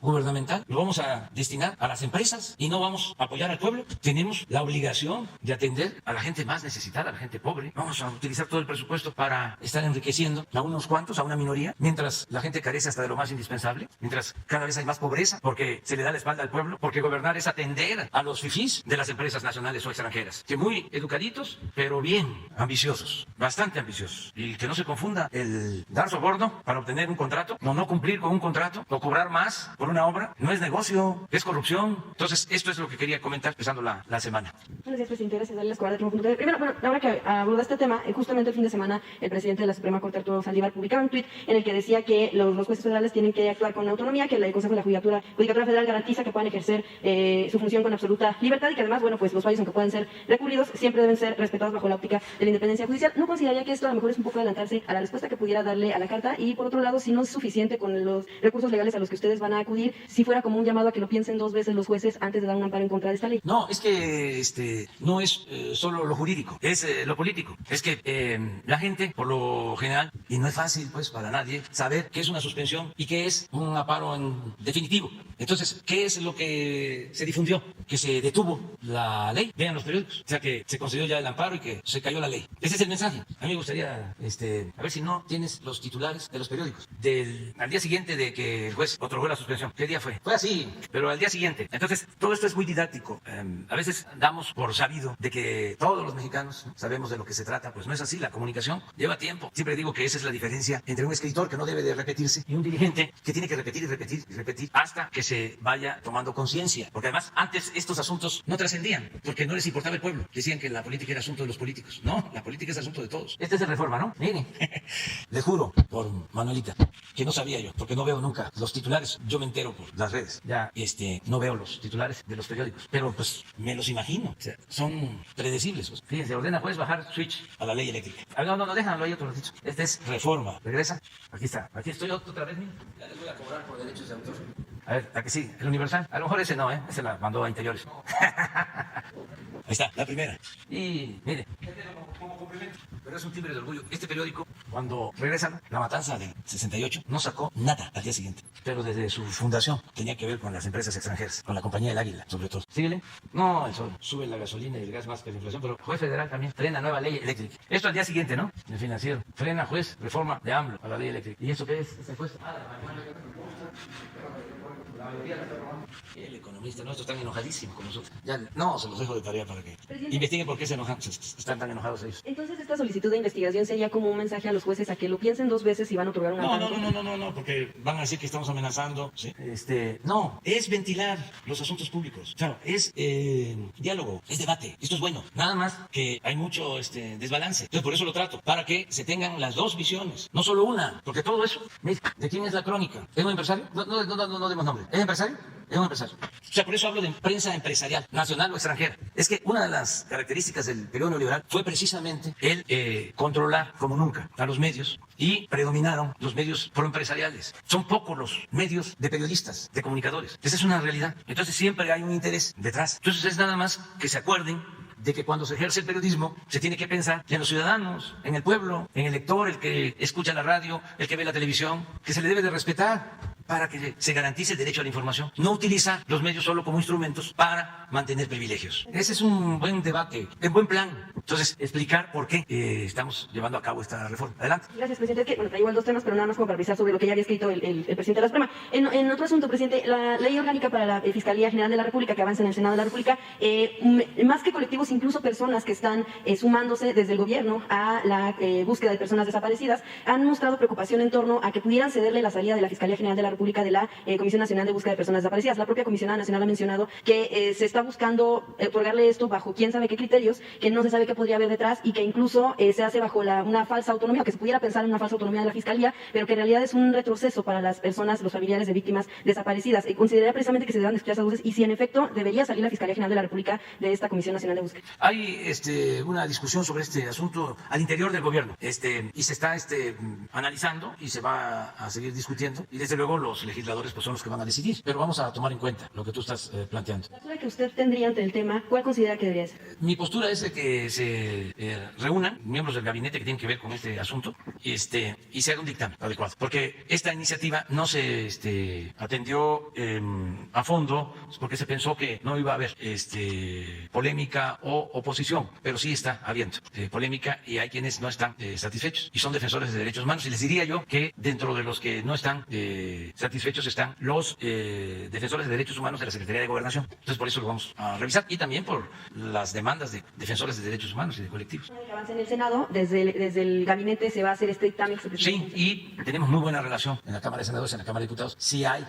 A: gubernamental lo vamos a destinar a las empresas y no vamos a apoyar al pueblo. Tenemos la obligación de atender a la gente más necesitada, a la gente pobre. Vamos a utilizar todo el presupuesto para estar enriqueciendo a unos cuantos, a una minoría, mientras la gente carece hasta de lo más indispensable, mientras cada vez hay más pobreza porque se le da la espalda al pueblo, porque gobernar es atender a los fifís de las empresas nacionales o extranjeras, que muy educaditos, pero bien ambiciosos, bastante ambiciosos. Y que no se confunda el dar soborno para obtener un contrato, no cumplir con un contrato, o cobrar más por una obra, no es negocio, es corrupción. Entonces, esto es lo que quería comentar empezando la semana.
I: Buenos días, presidente. Gracias, Daniela Escobar de Triunfo. Primero, ahora que aborda este tema, justamente el fin de semana el presidente de la Suprema Corte, Arturo Saldívar, publicaba un tuit en el que decía que los jueces federales tienen que actuar con autonomía, que el Consejo de la Judicatura Federal garantiza que puedan ejercer su función con absoluta libertad y que además, bueno, pues los fallos, aunque pueden ser recurridos, siempre deben ser respetados bajo la óptica de la independencia judicial. ¿No consideraría que esto a lo mejor es un poco adelantarse a la respuesta que pudiera darle a la carta? Y por otro lado, si no es suficiente con los recursos legales a los que ustedes van a acudir, si fuera como un llamado a que lo piensen dos veces los jueces antes de dar un amparo en contra de esta ley.
A: No, es que no es solo lo jurídico, es lo político. Es que la gente, por lo general, y no es fácil pues para nadie, saber qué es una suspensión y qué es un amparo en definitivo. Entonces, ¿qué es lo que se difundió? Que se detuvo la ley. Vean los periódicos. O sea, que se concedió ya el amparo y que se cayó la ley. Ese es el mensaje. A mí me gustaría, a ver si no tienes los titulares de los periódicos. Al día siguiente de que el juez otorgó la suspensión. ¿Qué día fue? Fue así, pero al día siguiente. Entonces, todo esto es muy didáctico. A veces damos por sabido de que todos los mexicanos sabemos de lo que se trata. Pues no es así. La comunicación lleva tiempo. Siempre digo que esa es la diferencia entre un escritor que no debe de repetirse y un dirigente que tiene que repetir y repetir y repetir hasta que se vaya tomando conciencia. Porque además, antes estos asuntos no trascendían porque no les importaba el pueblo. Decían que la política era asunto de los políticos. No, la política es asunto de todos. Este es de Reforma, ¿no? Miren. Les juro por Manuelita que no sabía yo, porque no veo nunca los titulares. Yo me entero por las redes. Ya, no veo los titulares de los periódicos. Pero pues me los imagino. O sea, son predecibles. Pues. Fíjense, ordena juez bajar switch a la ley eléctrica. No, déjalo ahí otro ratito. Este es Reforma. Regresa. Aquí está. Aquí estoy otra vez, miren. Ya les voy a cobrar por derechos de autor. A ver, ¿a que sí? ¿El Universal? A lo mejor ese no, ese la mandó a Interiores. Ahí está, la primera. Y mire, como complemento, pero es un timbre de orgullo. Este periódico, cuando regresan, la matanza del 68, no sacó nada al día siguiente. Pero desde su fundación tenía que ver con las empresas extranjeras, con la compañía del Águila, sobre todo. ¿Síguele? No, el sol. Sube la gasolina y el gas más que la inflación, pero juez federal también frena nueva ley eléctrica. Esto al día siguiente, ¿no? El Financiero. Frena juez, reforma de AMLO a la ley eléctrica. ¿Y eso qué es? ¿Este juez? El economista, no, estos están enojadísimos con nosotros. Ya, no, se los dejo de tarea para que investiguen por qué se enojan, están tan enojados ellos.
I: Entonces, esta solicitud de investigación sería como un mensaje a los jueces a que lo piensen dos veces y van a otorgar un amparo.
A: No, porque van a decir que estamos amenazando. ¿Sí? No, es ventilar los asuntos públicos. Claro, es diálogo, es debate. Esto es bueno. Nada más que hay mucho desbalance. Entonces, por eso lo trato, para que se tengan las dos visiones, no solo una, porque todo eso, mira, ¿de quién es la crónica? ¿Es un empresario? No demos nombre. ¿Es empresario? Es un empresario. O sea, por eso hablo de prensa empresarial, nacional o extranjera. Es que una de las características del periodo neoliberal fue precisamente el controlar como nunca a los medios y predominaron los medios proempresariales. Son pocos los medios de periodistas, de comunicadores. Esa es una realidad. Entonces siempre hay un interés detrás. Entonces es nada más que se acuerden de que cuando se ejerce el periodismo se tiene que pensar en los ciudadanos, en el pueblo, en el lector, el que escucha la radio, el que ve la televisión, que se le debe de respetar. para que se garantice el derecho a la información, no utilizar los medios solo como instrumentos para mantener privilegios. Ese es un buen debate, un buen plan. Entonces, explicar por qué estamos llevando a cabo esta reforma. Adelante.
I: Gracias, presidente. Es que, bueno, traigo igual dos temas, pero nada más como para avisar sobre lo que ya había escrito el presidente de la Suprema. En otro asunto, presidente, la ley orgánica para la Fiscalía General de la República, que avanza en el Senado de la República, más que colectivos, incluso personas que están sumándose desde el gobierno a la búsqueda de personas desaparecidas, han mostrado preocupación en torno a que pudieran cederle la salida de la Fiscalía General de la República de la Comisión Nacional de Búsqueda de Personas Desaparecidas. La propia Comisionada Nacional ha mencionado que se está buscando otorgarle esto bajo quién sabe qué criterios, que no se sabe qué podría haber detrás y que incluso se hace bajo una falsa autonomía, que se pudiera pensar en una falsa autonomía de la Fiscalía, pero que en realidad es un retroceso para las personas, los familiares de víctimas desaparecidas. Consideraría precisamente que se deban escuchar esas voces y si en efecto debería salir la Fiscalía General de la República de esta Comisión Nacional de Búsqueda.
A: Hay una discusión sobre este asunto al interior del gobierno y se está analizando y se va a seguir discutiendo y desde luego los legisladores pues son los que van a decidir, pero vamos a tomar en cuenta lo que tú estás planteando.
I: La postura que usted tendría ante el tema, ¿cuál considera que debería ser?
A: Mi postura es de que se reúnan miembros del gabinete que tienen que ver con este asunto y se haga un dictamen adecuado, porque esta iniciativa no se atendió a fondo porque se pensó que no iba a haber polémica o oposición, pero sí está habiendo polémica y hay quienes no están satisfechos y son defensores de derechos humanos, y les diría yo que dentro de los que no están satisfechos están los defensores de derechos humanos de la Secretaría de Gobernación. Entonces por eso lo vamos a revisar y también por las demandas de defensores de derechos humanos y de colectivos.
I: Que avance en el Senado, desde el gabinete se va a hacer este dictamen.
A: Sí, y tenemos muy buena relación en la Cámara de Senadores, en la Cámara de Diputados. Si hay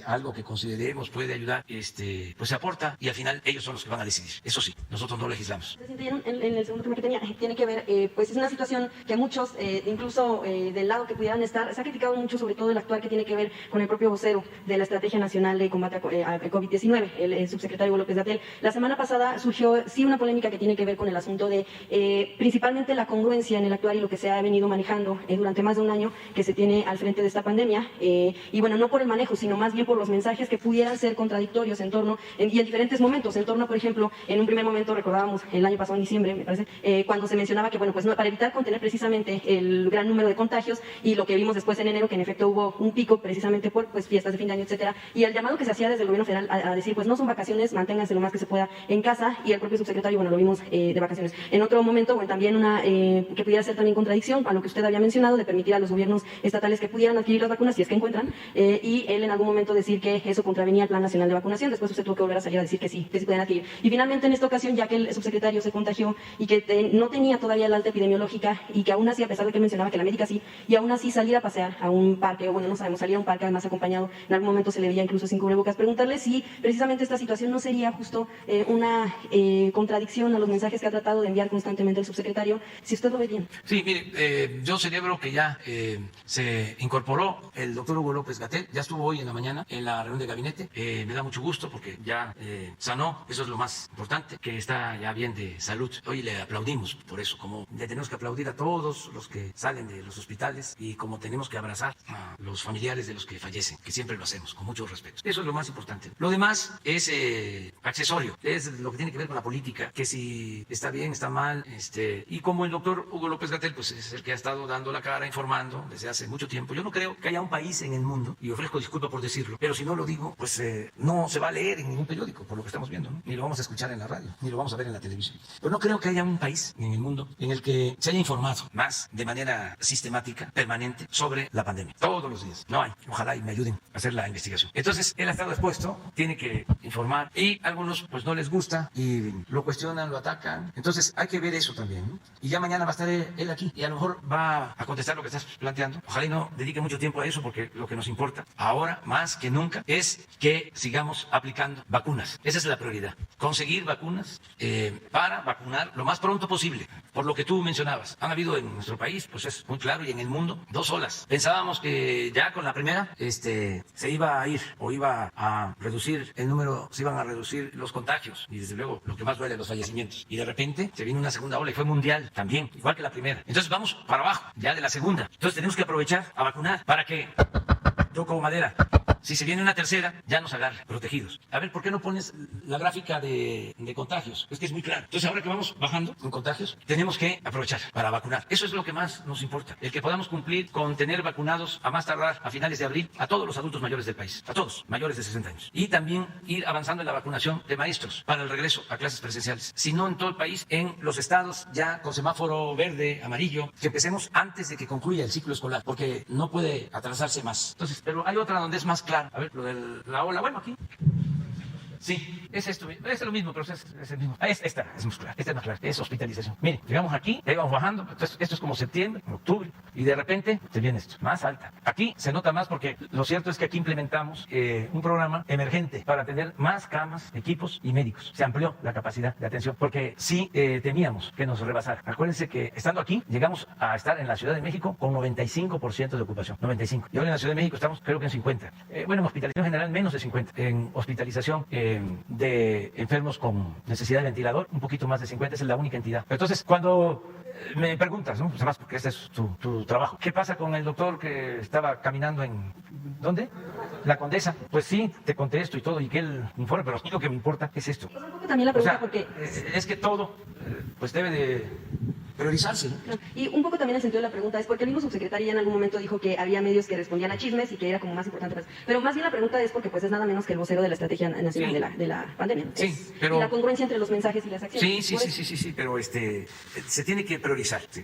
A: algo que consideremos puede ayudar, pues se aporta y al final ellos son los que van a decidir. Eso sí, nosotros no legislamos.
I: Presidente, en el segundo tema que tenía, tiene que ver, pues es una situación que muchos, incluso del lado que pudieran estar, se ha criticado mucho, sobre todo el actual que tiene que ver con el propio vocero de la Estrategia Nacional de Combate a COVID-19, el subsecretario Hugo López-Gatell. La semana pasada surgió sí una polémica que tiene que ver con el asunto de principalmente la congruencia en el actuar y lo que se ha venido manejando durante más de un año que se tiene al frente de esta pandemia, y bueno, no por el manejo, sino más bien por los mensajes que pudieran ser contradictorios y en diferentes momentos, en torno, por ejemplo, en un primer momento recordábamos el año pasado en diciembre, me parece, cuando se mencionaba que, bueno, pues no, para evitar contener precisamente el gran número de contagios y lo que vimos después en enero, que en efecto hubo un pico precisamente por pues fiestas de fin de año, etcétera, y el llamado que se hacía desde el gobierno federal a decir, pues no son vacaciones, manténganse lo más que se pueda en casa, y el propio subsecretario, bueno, lo vimos de vacaciones. En otro momento, bueno, también una que pudiera ser también contradicción a lo que usted había mencionado, de permitir a los gobiernos estatales que pudieran adquirir las vacunas si es que encuentran, y él en algún momento decir que eso contravenía el Plan Nacional de Vacunación. Después usted tuvo que volver a salir a decir que sí pueden adquirir. Y finalmente en esta ocasión, ya que el subsecretario se contagió y que no tenía todavía la alta epidemiológica y que aún así, a pesar de que él mencionaba que la médica sí, y aún así salir a pasear a un parque, o bueno, no sabemos, salir a un parque además acompañado, en algún momento se le veía incluso sin cubrebocas, preguntarle si precisamente esta situación no sería justo una contradicción a los mensajes que ha tratado de enviar constantemente el subsecretario, si usted lo ve bien.
A: Sí, mire, yo celebro que ya se incorporó el doctor Hugo López-Gatell, ya estuvo hoy en la mañana en la reunión de gabinete, me da mucho gusto porque ya sanó, eso es lo más importante, que está ya bien de salud. Hoy le aplaudimos por eso, como le tenemos que aplaudir a todos los que salen de los hospitales y como tenemos que abrazar a los familiares de los que fallecen, que siempre lo hacemos con mucho respeto. Eso es lo más importante. Lo demás es accesorio, es lo que tiene que ver con la política, que si está bien, está mal, y como el doctor Hugo López-Gatell pues es el que ha estado dando la cara, informando desde hace mucho tiempo. Yo no creo que haya un país en el mundo, y ofrezco disculpa por decirlo, pero si no lo digo, pues no se va a leer en ningún periódico, por lo que estamos viendo, ¿no? Ni lo vamos a escuchar en la radio, ni lo vamos a ver en la televisión. Pero no creo que haya un país en el mundo en el que se haya informado más de manera sistemática, permanente, sobre la pandemia. Todos los días. No hay. Ojalá y me ayuden a hacer la investigación. Entonces, él ha estado expuesto, tiene que informar, y a algunos pues no les gusta y lo cuestionan, lo atacan. Entonces, hay que ver eso también, ¿no? Y ya mañana va a estar él aquí y a lo mejor va a contestar lo que estás planteando. Ojalá y no dedique mucho tiempo a eso, porque lo que nos importa ahora más que nunca es que sigamos aplicando vacunas. Esa es la prioridad. Conseguir vacunas para vacunar lo más pronto posible. Por lo que tú mencionabas, han habido en nuestro país, pues es muy claro, y en el mundo, 2 olas. Pensábamos que ya con la primera se iba a ir o iba a reducir el número, se iban a reducir los contagios y desde luego lo que más duele, los fallecimientos. Y de repente se vino una segunda ola y fue mundial también, igual que la primera. Entonces vamos para abajo ya de la segunda. Entonces tenemos que aprovechar a vacunar para que, toco madera, si se viene una tercera, ya nos agarra protegidos. A ver, ¿por qué no pones la gráfica de contagios? Es que es muy claro. Entonces, ahora que vamos bajando en contagios, tenemos que aprovechar para vacunar. Eso es lo que más nos importa. El que podamos cumplir con tener vacunados a más tardar a finales de abril a todos los adultos mayores del país, a todos mayores de 60 años. Y también ir avanzando en la vacunación de maestros para el regreso a clases presenciales. Si no en todo el país, en los estados ya con semáforo verde, amarillo, que empecemos antes de que concluya el ciclo escolar, porque no puede atrasarse más. Entonces, pero hay otra donde es más claro. A ver, lo de la ola. Bueno, aquí. Sí, es esto, es lo mismo, pero es el mismo. Esta es más clara, esta es más clara, es hospitalización. Miren, llegamos aquí, ahí vamos bajando, entonces esto es como septiembre, octubre, y de repente se viene esto, más alta. Aquí se nota más porque lo cierto es que aquí implementamos un programa emergente para tener más camas, equipos y médicos. Se amplió la capacidad de atención porque sí temíamos que nos rebasara. Acuérdense que estando aquí, llegamos a estar en la Ciudad de México con 95% de ocupación, 95. Y ahora en la Ciudad de México estamos creo que en 50. Bueno, en hospitalización general menos de 50. En hospitalización de enfermos con necesidad de ventilador, un poquito más de 50, es la única entidad. Entonces, cuando me preguntas, ¿no? Además, porque este es tu trabajo. ¿Qué pasa con el doctor que estaba caminando en... ¿Dónde? La Condesa. Pues sí, te contesto y todo, y que él informe, pero lo que me importa es esto.
I: También la pregunta,
A: o sea,
I: porque...
A: Es que todo, pues debe de priorizarse, ¿no?
I: Y un poco también el sentido de la pregunta es porque el mismo subsecretario ya en algún momento dijo que había medios que respondían a chismes y que era como más importante. Pero más bien la pregunta es porque pues es nada menos que el vocero de la Estrategia Nacional de la pandemia.
A: Sí, pero...
I: Y la congruencia entre los mensajes y las acciones.
A: Sí, pero se tiene que priorizar. Sí.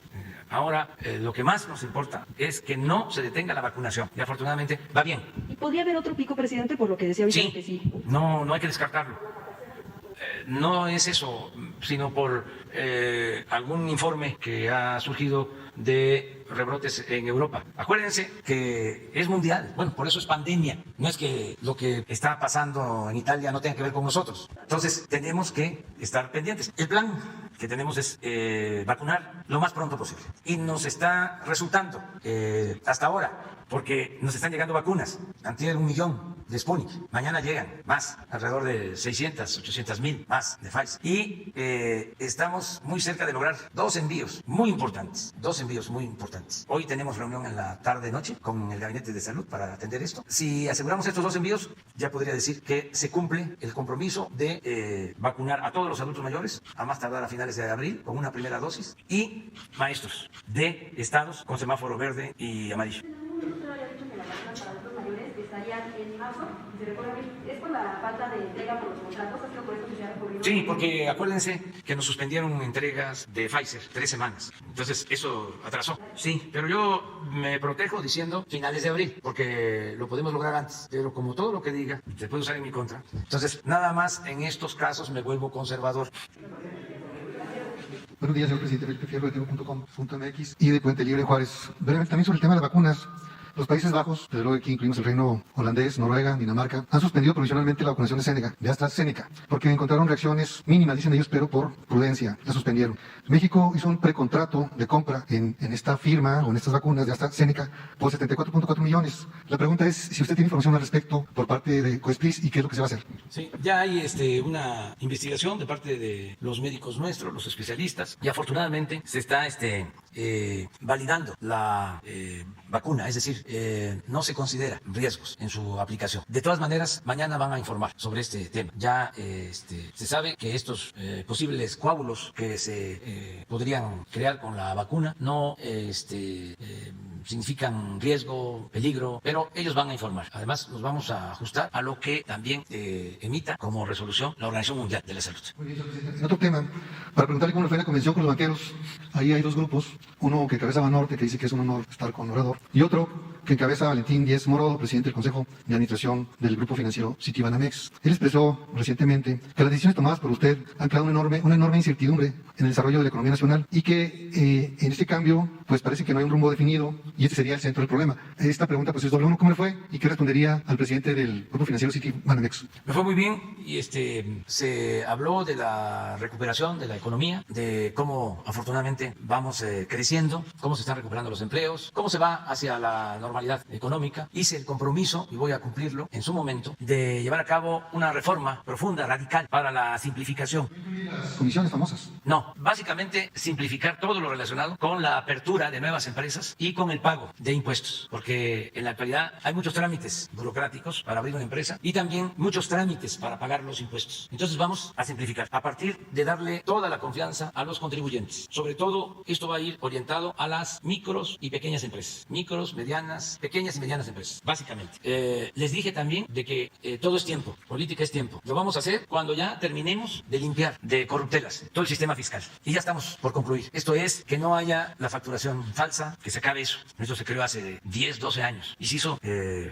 A: Ahora, lo que más nos importa es que no se detenga la vacunación. Y afortunadamente va bien.
I: ¿Y podría haber otro pico, presidente, por lo que decía ahorita?
A: Sí,
I: que sí.
A: No hay que descartarlo. No es eso, sino por algún informe que ha surgido de rebrotes en Europa. Acuérdense que es mundial, bueno, por eso es pandemia. No es que lo que está pasando en Italia no tenga que ver con nosotros. Entonces, tenemos que estar pendientes. El plan que tenemos es vacunar lo más pronto posible. Y nos está resultando hasta ahora, porque nos están llegando vacunas. Antier 1 millón de Sputnik. Mañana llegan más, alrededor de 600, 800,000 más de Pfizer. Y estamos muy cerca de lograr 2 envíos muy importantes. 2 envíos muy importantes. Hoy tenemos reunión en la tarde-noche con el Gabinete de Salud para atender esto. Si aseguramos estos 2 envíos, ya podría decir que se cumple el compromiso de vacunar a todos los adultos mayores, a más tardar a finales de abril, con una primera dosis, y maestros de estados con semáforo verde y amarillo.
I: ¿Es por la falta de entrega por los contratos? ¿Es por eso que se ha recurrido?
A: Sí, porque acuérdense que nos suspendieron entregas de Pfizer 3 semanas. Entonces, eso atrasó. Sí, pero yo me protejo diciendo finales de abril, porque lo podemos lograr antes. Pero como todo lo que diga se puede usar en mi contra. Entonces, nada más en estos casos me vuelvo conservador.
J: Buenos días, señor presidente. Felipe Fierro de Tigo.com.mx y de Puente Libre Juárez. Brevemente también sobre el tema de las vacunas. Los Países Bajos, desde luego aquí incluimos el Reino Holandés, Noruega, Dinamarca, han suspendido provisionalmente la vacunación de AstraZeneca, porque encontraron reacciones mínimas, dicen ellos, pero por prudencia la suspendieron. México hizo un precontrato de compra en esta firma o en estas vacunas de AstraZeneca por 74.4 millones. La pregunta es si usted tiene información al respecto por parte de COESPRIS y qué es lo que se va a hacer.
A: Sí, ya hay una investigación de parte de los médicos nuestros, los especialistas, y afortunadamente se está validando la vacuna, es decir, no se considera riesgos en su aplicación. De todas maneras, mañana van a informar sobre este tema. Ya se sabe que estos posibles coágulos que se podrían crear con la vacuna no significan riesgo, peligro, pero ellos van a informar. Además, nos vamos a ajustar a lo que también emita como resolución la Organización Mundial de la Salud.
J: Muy bien, señor presidente. En otro tema, para preguntarle cómo le fue la convención con los banqueros, ahí hay 2 grupos, uno que encabeza Banorte, que dice que es un honor estar con Obrador, y otro que encabeza Valentín Díez Morodo, presidente del Consejo de Administración del Grupo Financiero Citibanamex. Él expresó recientemente que las decisiones tomadas por usted han creado una enorme incertidumbre en el desarrollo de la economía nacional y que en este cambio pues parece que no hay un rumbo definido y este sería el centro del problema. Esta pregunta pues es doble. Uno, ¿cómo le fue? ¿Y qué respondería al presidente del Grupo Financiero Citibanamex?
A: Me fue muy bien y se habló de la recuperación de la economía, de cómo afortunadamente vamos creciendo, cómo se están recuperando los empleos, cómo se va hacia la normalidad económica. Hice el compromiso, y voy a cumplirlo en su momento, de llevar a cabo una reforma profunda, radical, para la simplificación.
J: ¿Las comisiones famosas?
A: No, No, básicamente simplificar todo lo relacionado con la apertura de nuevas empresas y con el pago de impuestos, porque en la actualidad hay muchos trámites burocráticos para abrir una empresa y también muchos trámites para pagar los impuestos. Entonces vamos a simplificar a partir de darle toda la confianza a los contribuyentes. Sobre todo esto va a ir orientado a las micros y pequeñas empresas, micros, medianas, pequeñas y medianas empresas, básicamente. Les dije también de que todo es tiempo, política es tiempo. Lo vamos a hacer cuando ya terminemos de limpiar de corruptelas todo el sistema fiscal. Y ya estamos por concluir. Esto es que no haya la facturación falsa, que se acabe eso. Esto se creó hace 10, 12 años y se hizo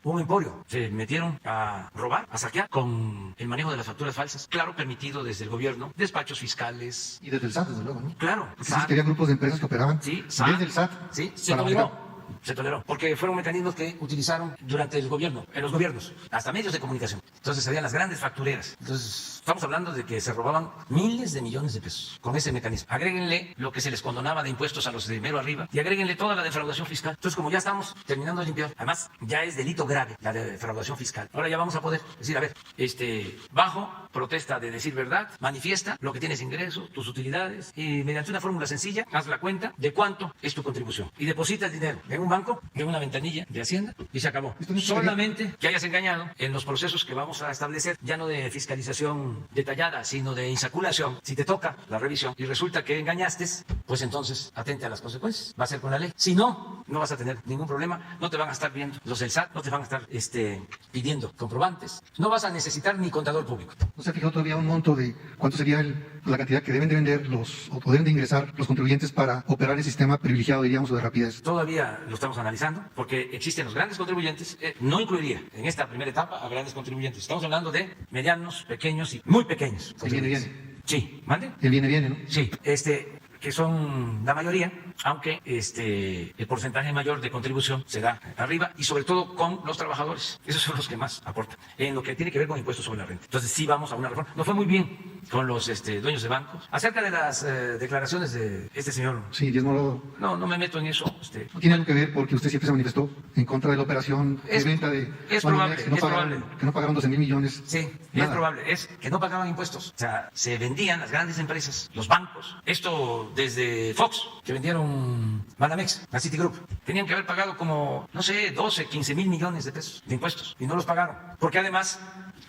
A: un emporio. Se metieron a robar, a saquear con el manejo de las facturas falsas. Claro, permitido desde el gobierno, despachos fiscales.
J: Y desde el SAT, desde luego, ¿no?
A: Claro.
J: Porque sí, que había grupos de empresas que operaban desde el SAT.
A: Sí, se toleró, porque fueron mecanismos que utilizaron durante el gobierno, en los gobiernos, hasta medios de comunicación. Entonces habían las grandes factureras. Entonces estamos hablando de que se robaban miles de millones de pesos con ese mecanismo. Agréguenle lo que se les condonaba de impuestos a los de mero arriba y agréguenle toda la defraudación fiscal. Entonces, como ya estamos terminando de limpiar, además ya es delito grave la defraudación fiscal. Ahora ya vamos a poder decir, a ver, bajo protesta de decir verdad, manifiesta lo que tienes ingresos, tus utilidades y mediante una fórmula sencilla haz la cuenta de cuánto es tu contribución y deposita el dinero en un banco, de una ventanilla de Hacienda y se acabó. Solamente que hayas engañado en los procesos que vamos a establecer, ya no de fiscalización detallada, sino de insaculación. Si te toca la revisión y resulta que engañaste, pues entonces atente a las consecuencias. Va a ser con la ley. Si no, no vas a tener ningún problema. No te van a estar viendo los del SAT, no te van a estar pidiendo comprobantes. No vas a necesitar ni contador público.
J: ¿No se ha fijado todavía un monto de cuánto sería la cantidad que deben de vender o deben de ingresar los contribuyentes para operar el sistema privilegiado, diríamos, o de rapidez?
A: Todavía lo estamos analizando porque existen los grandes contribuyentes. No incluiría en esta primera etapa a grandes contribuyentes. Estamos hablando de medianos, pequeños y muy pequeños.
J: El viene.
A: Sí, ¿mande?
J: El viene, ¿no?
A: Sí, que son la mayoría, aunque el porcentaje mayor de contribución se da arriba y sobre todo con los trabajadores. Esos son los que más aportan en lo que tiene que ver con impuestos sobre la renta. Entonces sí vamos a una reforma. Nos fue muy bien con los dueños de bancos. Acerca de las declaraciones de este señor.
J: Sí, Díaz Morado.
A: No me meto en eso.
J: No tiene algo que ver porque usted siempre se manifestó en contra de la operación de venta de...
A: Es probable,
J: que no pagaron 12,000 millones.
A: Sí, es probable. Es que no pagaban impuestos. O sea, se vendían las grandes empresas, los bancos. Esto desde Fox, que vendieron Banamex a Citigroup. Tenían que haber pagado como, 12, 15 mil millones de pesos de impuestos y no los pagaron. Porque además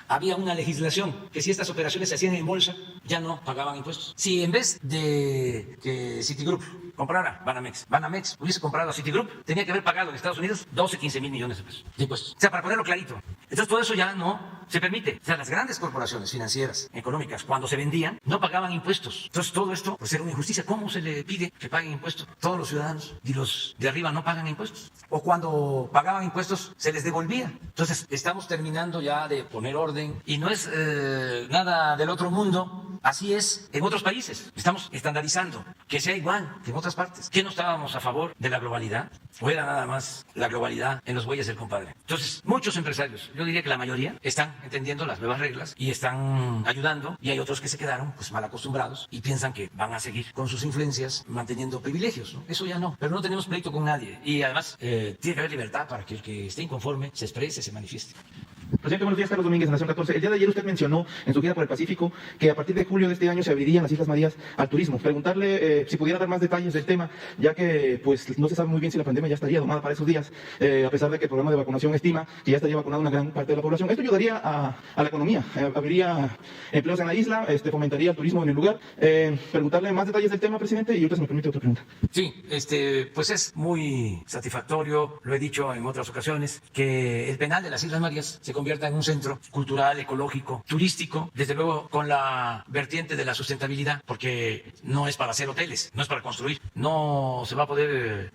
A: había una legislación que si estas operaciones se hacían en bolsa, ya no pagaban impuestos. Si en vez de que Citigroup comprara Banamex hubiese comprado a Citigroup, tenía que haber pagado en Estados Unidos 12, 15 mil millones de pesos de impuestos. O sea, para ponerlo clarito. Entonces todo eso ya no se permite. O sea, las grandes corporaciones financieras, económicas, cuando se vendían, no pagaban impuestos. Entonces todo esto, pues era una injusticia. ¿Cómo se le pide que paguen impuestos? Todos los ciudadanos y los de arriba no pagan impuestos. O cuando pagaban impuestos, se les devolvía. Entonces estamos terminando ya de poner orden y no es nada del otro mundo. Así es en otros países. Estamos estandarizando que sea igual que en otras partes. ¿Qué no estábamos a favor de la globalidad? ¿O era nada más la globalidad en los bueyes del compadre? Entonces, muchos empresarios, yo diría que la mayoría, están entendiendo las nuevas reglas y están ayudando. Y hay otros que se quedaron pues mal acostumbrados y piensan que van a seguir con sus influencias manteniendo privilegios, ¿no? Eso ya no. Pero no tenemos pleito con nadie. Y además, tiene que haber libertad para que el que esté inconforme se exprese, se manifieste.
K: Presidente, buenos días. Carlos Domínguez, de Nación 14. El día de ayer usted mencionó en su gira por el Pacífico que a partir de julio de este año se abrirían las Islas Marías al turismo. Preguntarle si pudiera dar más detalles del tema, ya que pues no se sabe muy bien si la pandemia ya estaría domada para esos días, a pesar de que el programa de vacunación estima que ya estaría vacunada una gran parte de la población. Esto ayudaría a la economía, abriría empleos en la isla, fomentaría el turismo en el lugar. Preguntarle más detalles del tema, presidente, y ahorita se me permite otra pregunta.
A: Sí, pues es muy satisfactorio, lo he dicho en otras ocasiones, que el penal de las Islas Marías se convierta en un centro cultural, ecológico, turístico, desde luego con la vertiente de la sustentabilidad, porque no es para hacer hoteles, no es para construir, no se va a poder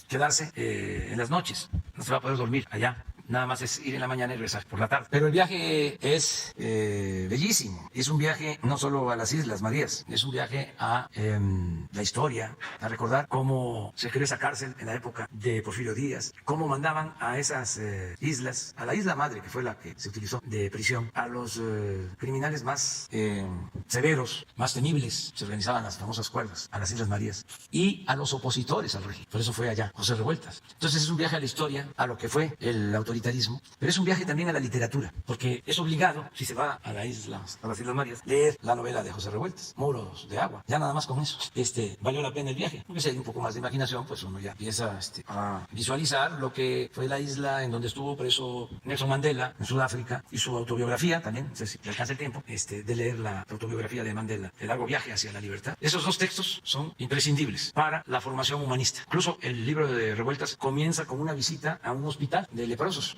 A: quedarse en las noches, no se va a poder dormir allá. Nada más es ir en la mañana y regresar por la tarde. Pero el viaje es bellísimo. Es un viaje no solo a las Islas Marías, es un viaje a la historia, a recordar cómo se creó esa cárcel en la época de Porfirio Díaz, cómo mandaban a esas islas, a la isla madre, que fue la que se utilizó de prisión, a los criminales más severos, más temibles. Se organizaban las famosas cuerdas a las Islas Marías. Y a los opositores al régimen. Por eso fue allá José Revueltas. Entonces es un viaje a la historia, a lo que fue el autoritarismo autoritarismo, pero es un viaje también a la literatura, porque es obligado, si se va a las Islas Marías, leer la novela de José Revueltas, Muros de Agua. Ya nada más con eso valió la pena el viaje, porque si hay un poco más de imaginación, pues uno ya empieza a visualizar lo que fue la isla en donde estuvo preso Nelson Mandela en Sudáfrica, y su autobiografía también, no sé si le alcanza el tiempo de leer la autobiografía de Mandela, El largo viaje hacia la libertad. Esos dos textos son imprescindibles para la formación humanista. Incluso el libro de Revueltas comienza con una visita a un hospital de leprosos,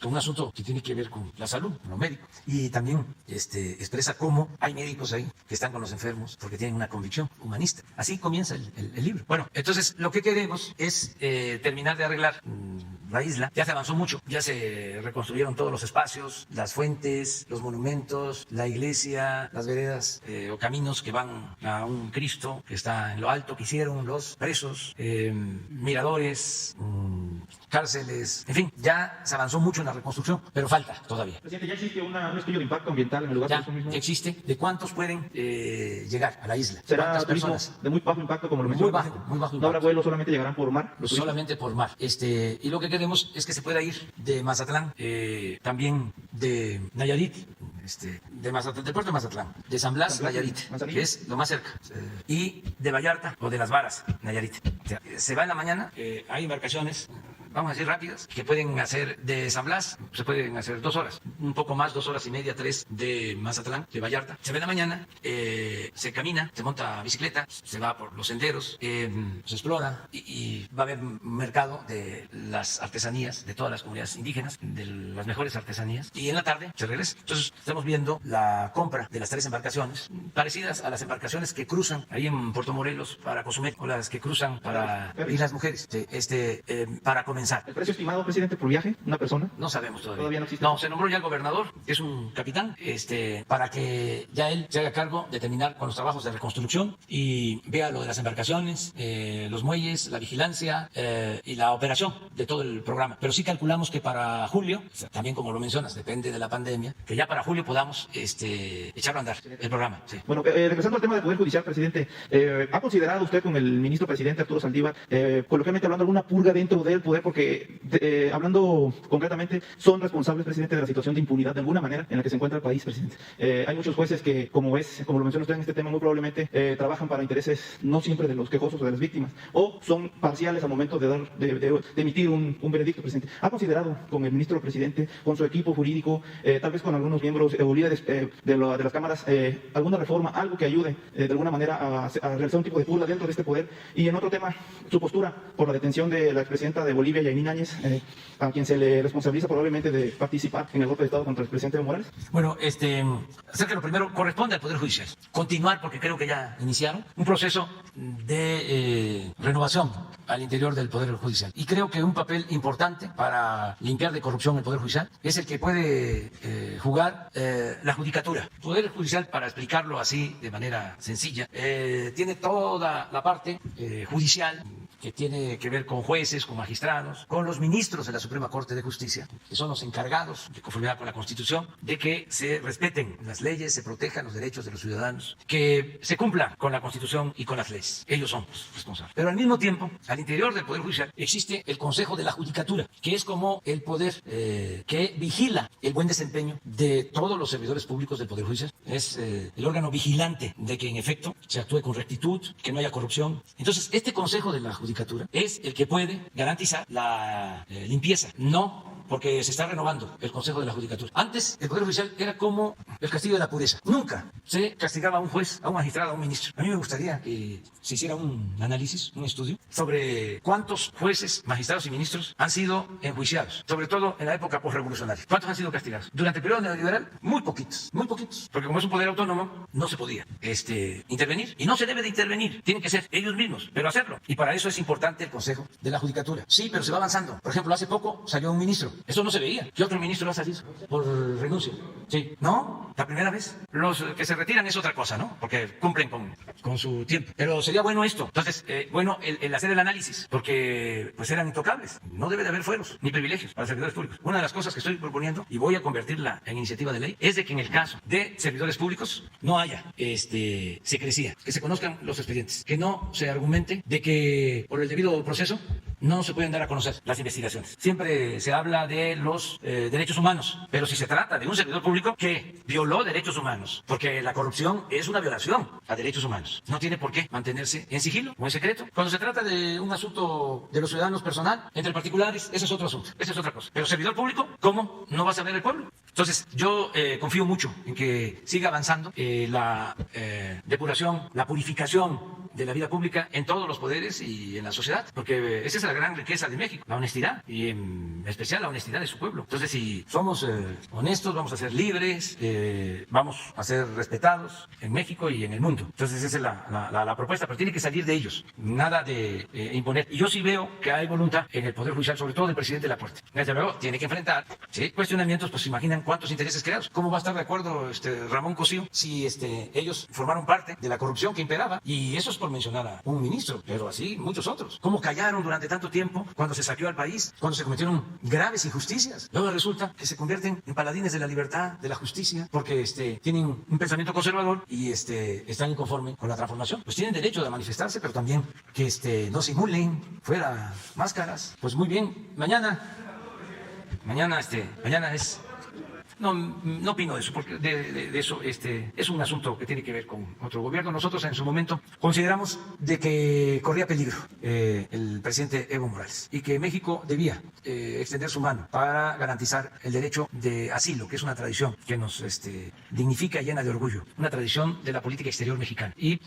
A: con un asunto que tiene que ver con la salud, lo médico, y también expresa cómo hay médicos ahí que están con los enfermos porque tienen una convicción humanista. Así comienza el libro. Bueno, entonces lo que queremos es terminar de arreglar la isla. Ya se avanzó mucho, ya se reconstruyeron todos los espacios, las fuentes, los monumentos, la iglesia, las veredas o caminos que van a un Cristo que está en lo alto, que hicieron los presos, miradores, cárceles, en fin, ya se avanzó mucho en la reconstrucción, pero falta todavía.
K: Presidente, ¿ya existe un estudio de impacto ambiental en el lugar
A: ya,
K: de eso mismo?
A: Ya existe. ¿De cuántos pueden llegar a la isla?
K: ¿Será
A: ¿Cuántas
K: turismo
A: personas?
K: de muy bajo impacto, como lo mencionó?
A: Muy bajo impacto.
K: ¿No habrá vuelos, solamente llegarán por mar?
A: Solamente por mar. Y lo que queremos es que se pueda ir de Mazatlán, también de Nayarit, de Mazatlán, del puerto de Mazatlán, de San Blas, Nayarit, que es lo más cerca, y de Vallarta o de Las Varas, Nayarit. O sea, se va en la mañana, hay embarcaciones, vamos a decir rápidas, que pueden hacer de San Blas, se pueden hacer 2 horas, un poco más, 2 horas y media, 3 de Mazatlán, de Vallarta. Se va en la mañana, se camina, se monta bicicleta, se va por los senderos, se explora y va a haber un mercado de las artesanías de todas las comunidades indígenas, de las mejores artesanías, y en la tarde se regresa. Entonces estamos viendo la compra de las 3 embarcaciones, parecidas a las embarcaciones que cruzan ahí en Puerto Morelos para Cozumel, o las que cruzan para Islas Mujeres, para comenzar.
K: ¿El precio estimado, presidente, por viaje, una persona?
A: No sabemos todavía.
K: ¿Todavía no existe?
A: No, se nombró ya el gobernador, que es un capitán, para que ya él se haga cargo de terminar con los trabajos de reconstrucción y vea lo de las embarcaciones, los muelles, la vigilancia y la operación de todo el programa. Pero sí calculamos que para julio, también como lo mencionas, depende de la pandemia, que ya para julio podamos echarlo a andar el programa. Sí.
K: Bueno, regresando al tema del Poder Judicial, presidente, ¿ha considerado usted con el ministro presidente Arturo Saldívar, coloquialmente hablando, alguna purga dentro del poder? Porque, hablando concretamente, son responsables, presidente, de la situación de impunidad de alguna manera en la que se encuentra el país, presidente. Hay muchos jueces que, como lo menciona usted en este tema, muy probablemente trabajan para intereses no siempre de los quejosos o de las víctimas, o son parciales al momento de emitir un veredicto, presidente. ¿Ha considerado con el ministro presidente, con su equipo jurídico, tal vez con algunos miembros o líderes de las cámaras, alguna reforma, algo que ayude de alguna manera a realizar un tipo de purga dentro de este poder? Y en otro tema, su postura por la detención de la expresidenta de Bolivia, Yanine Áñez, a quien se le responsabiliza probablemente de participar en el golpe de Estado contra el presidente Evo Morales.
A: Bueno, acerca de lo primero, corresponde al Poder Judicial continuar, porque creo que ya iniciaron un proceso de renovación al interior del Poder Judicial. Y creo que un papel importante para limpiar de corrupción el Poder Judicial es el que puede jugar la Judicatura. El Poder Judicial, para explicarlo así de manera sencilla, tiene toda la parte judicial, que tiene que ver con jueces, con magistrados, con los ministros de la Suprema Corte de Justicia, que son los encargados, de conformidad con la Constitución, de que se respeten las leyes, se protejan los derechos de los ciudadanos, que se cumpla con la Constitución y con las leyes. Ellos son los responsables. Pero al mismo tiempo, al interior del Poder Judicial existe el Consejo de la Judicatura, que es como el poder que vigila el buen desempeño de todos los servidores públicos del Poder Judicial. Es el órgano vigilante de que en efecto se actúe con rectitud, que no haya corrupción. Entonces, este Consejo de la Judicatura es el que puede garantizar la limpieza, no porque se está renovando el Consejo de la Judicatura. Antes, el Poder Judicial era como el castigo de la pureza. Nunca se castigaba a un juez, a un magistrado, a un ministro. A mí me gustaría que se hiciera un análisis, un estudio, sobre cuántos jueces, magistrados y ministros han sido enjuiciados, sobre todo en la época posrevolucionaria. ¿Cuántos han sido castigados? Durante el periodo neoliberal, muy poquitos, porque como es un poder autónomo, no se podía intervenir, y no se debe de intervenir, tienen que ser ellos mismos, pero hacerlo. Y para eso es importante el Consejo de la Judicatura. Sí, pero se va avanzando. Por ejemplo, hace poco salió un ministro. Eso no se veía. ¿Qué otro ministro va a salir por renuncia? Sí. ¿No? La primera vez. Los que se retiran es otra cosa, ¿no? Porque cumplen con su tiempo. Pero sería bueno esto. Entonces, bueno, el hacer el análisis, porque pues eran intocables. No debe de haber fueros ni privilegios para servidores públicos. Una de las cosas que estoy proponiendo, y voy a convertirla en iniciativa de ley, es de que en el caso de servidores públicos no haya secrecía, que se conozcan los expedientes, que no se argumente de que por el debido proceso no se pueden dar a conocer las investigaciones. Siempre se habla de los derechos humanos, pero si se trata de un servidor público que violó derechos humanos, porque la corrupción es una violación a derechos humanos, no tiene por qué mantenerse en sigilo o en secreto. Cuando se trata de un asunto de los ciudadanos personal, entre particulares, ese es otro asunto, esa es otra cosa. Pero servidor público, ¿cómo no va a saber el pueblo? Entonces, yo confío mucho en que siga avanzando la depuración, la purificación de la vida pública en todos los poderes y en la sociedad, porque esa es la gran riqueza de México, la honestidad, y en especial la honestidad de su pueblo. Entonces, si somos honestos, vamos a ser libres, vamos a ser respetados en México y en el mundo. Entonces, esa es la propuesta, pero tiene que salir de ellos, nada de imponer. Y yo sí veo que hay voluntad en el Poder Judicial, sobre todo del presidente de la Corte. Desde luego, tiene que enfrentar cuestionamientos, pues imaginan cuántos intereses creados. ¿Cómo va a estar de acuerdo Ramón Cosío si ellos formaron parte de la corrupción que imperaba? Y eso es por mencionar a un ministro, pero así muchos otros. ¿Cómo callaron durante tanto tiempo cuando se saqueó al país, cuando se cometieron graves injusticias? Luego resulta que se convierten en paladines de la libertad, de la justicia, porque tienen un pensamiento conservador y están inconformes con la transformación. Pues tienen derecho de manifestarse, pero también que no simulen, fuera máscaras. Pues muy bien, mañana es... No opino de eso, porque de eso es un asunto que tiene que ver con otro gobierno. Nosotros en su momento consideramos de que corría peligro el presidente Evo Morales y que México debía extender su mano para garantizar el derecho de asilo, que es una tradición que nos dignifica y llena de orgullo, una tradición de la política exterior mexicana. Y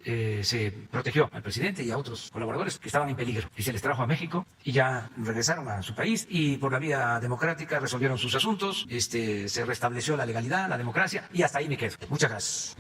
A: se protegió al presidente y a otros colaboradores que estaban en peligro y se les trajo a México y ya regresaron a su país y por la vía democrática resolvieron sus asuntos, se restableció la legalidad, la democracia, y hasta ahí me quedo. Muchas gracias.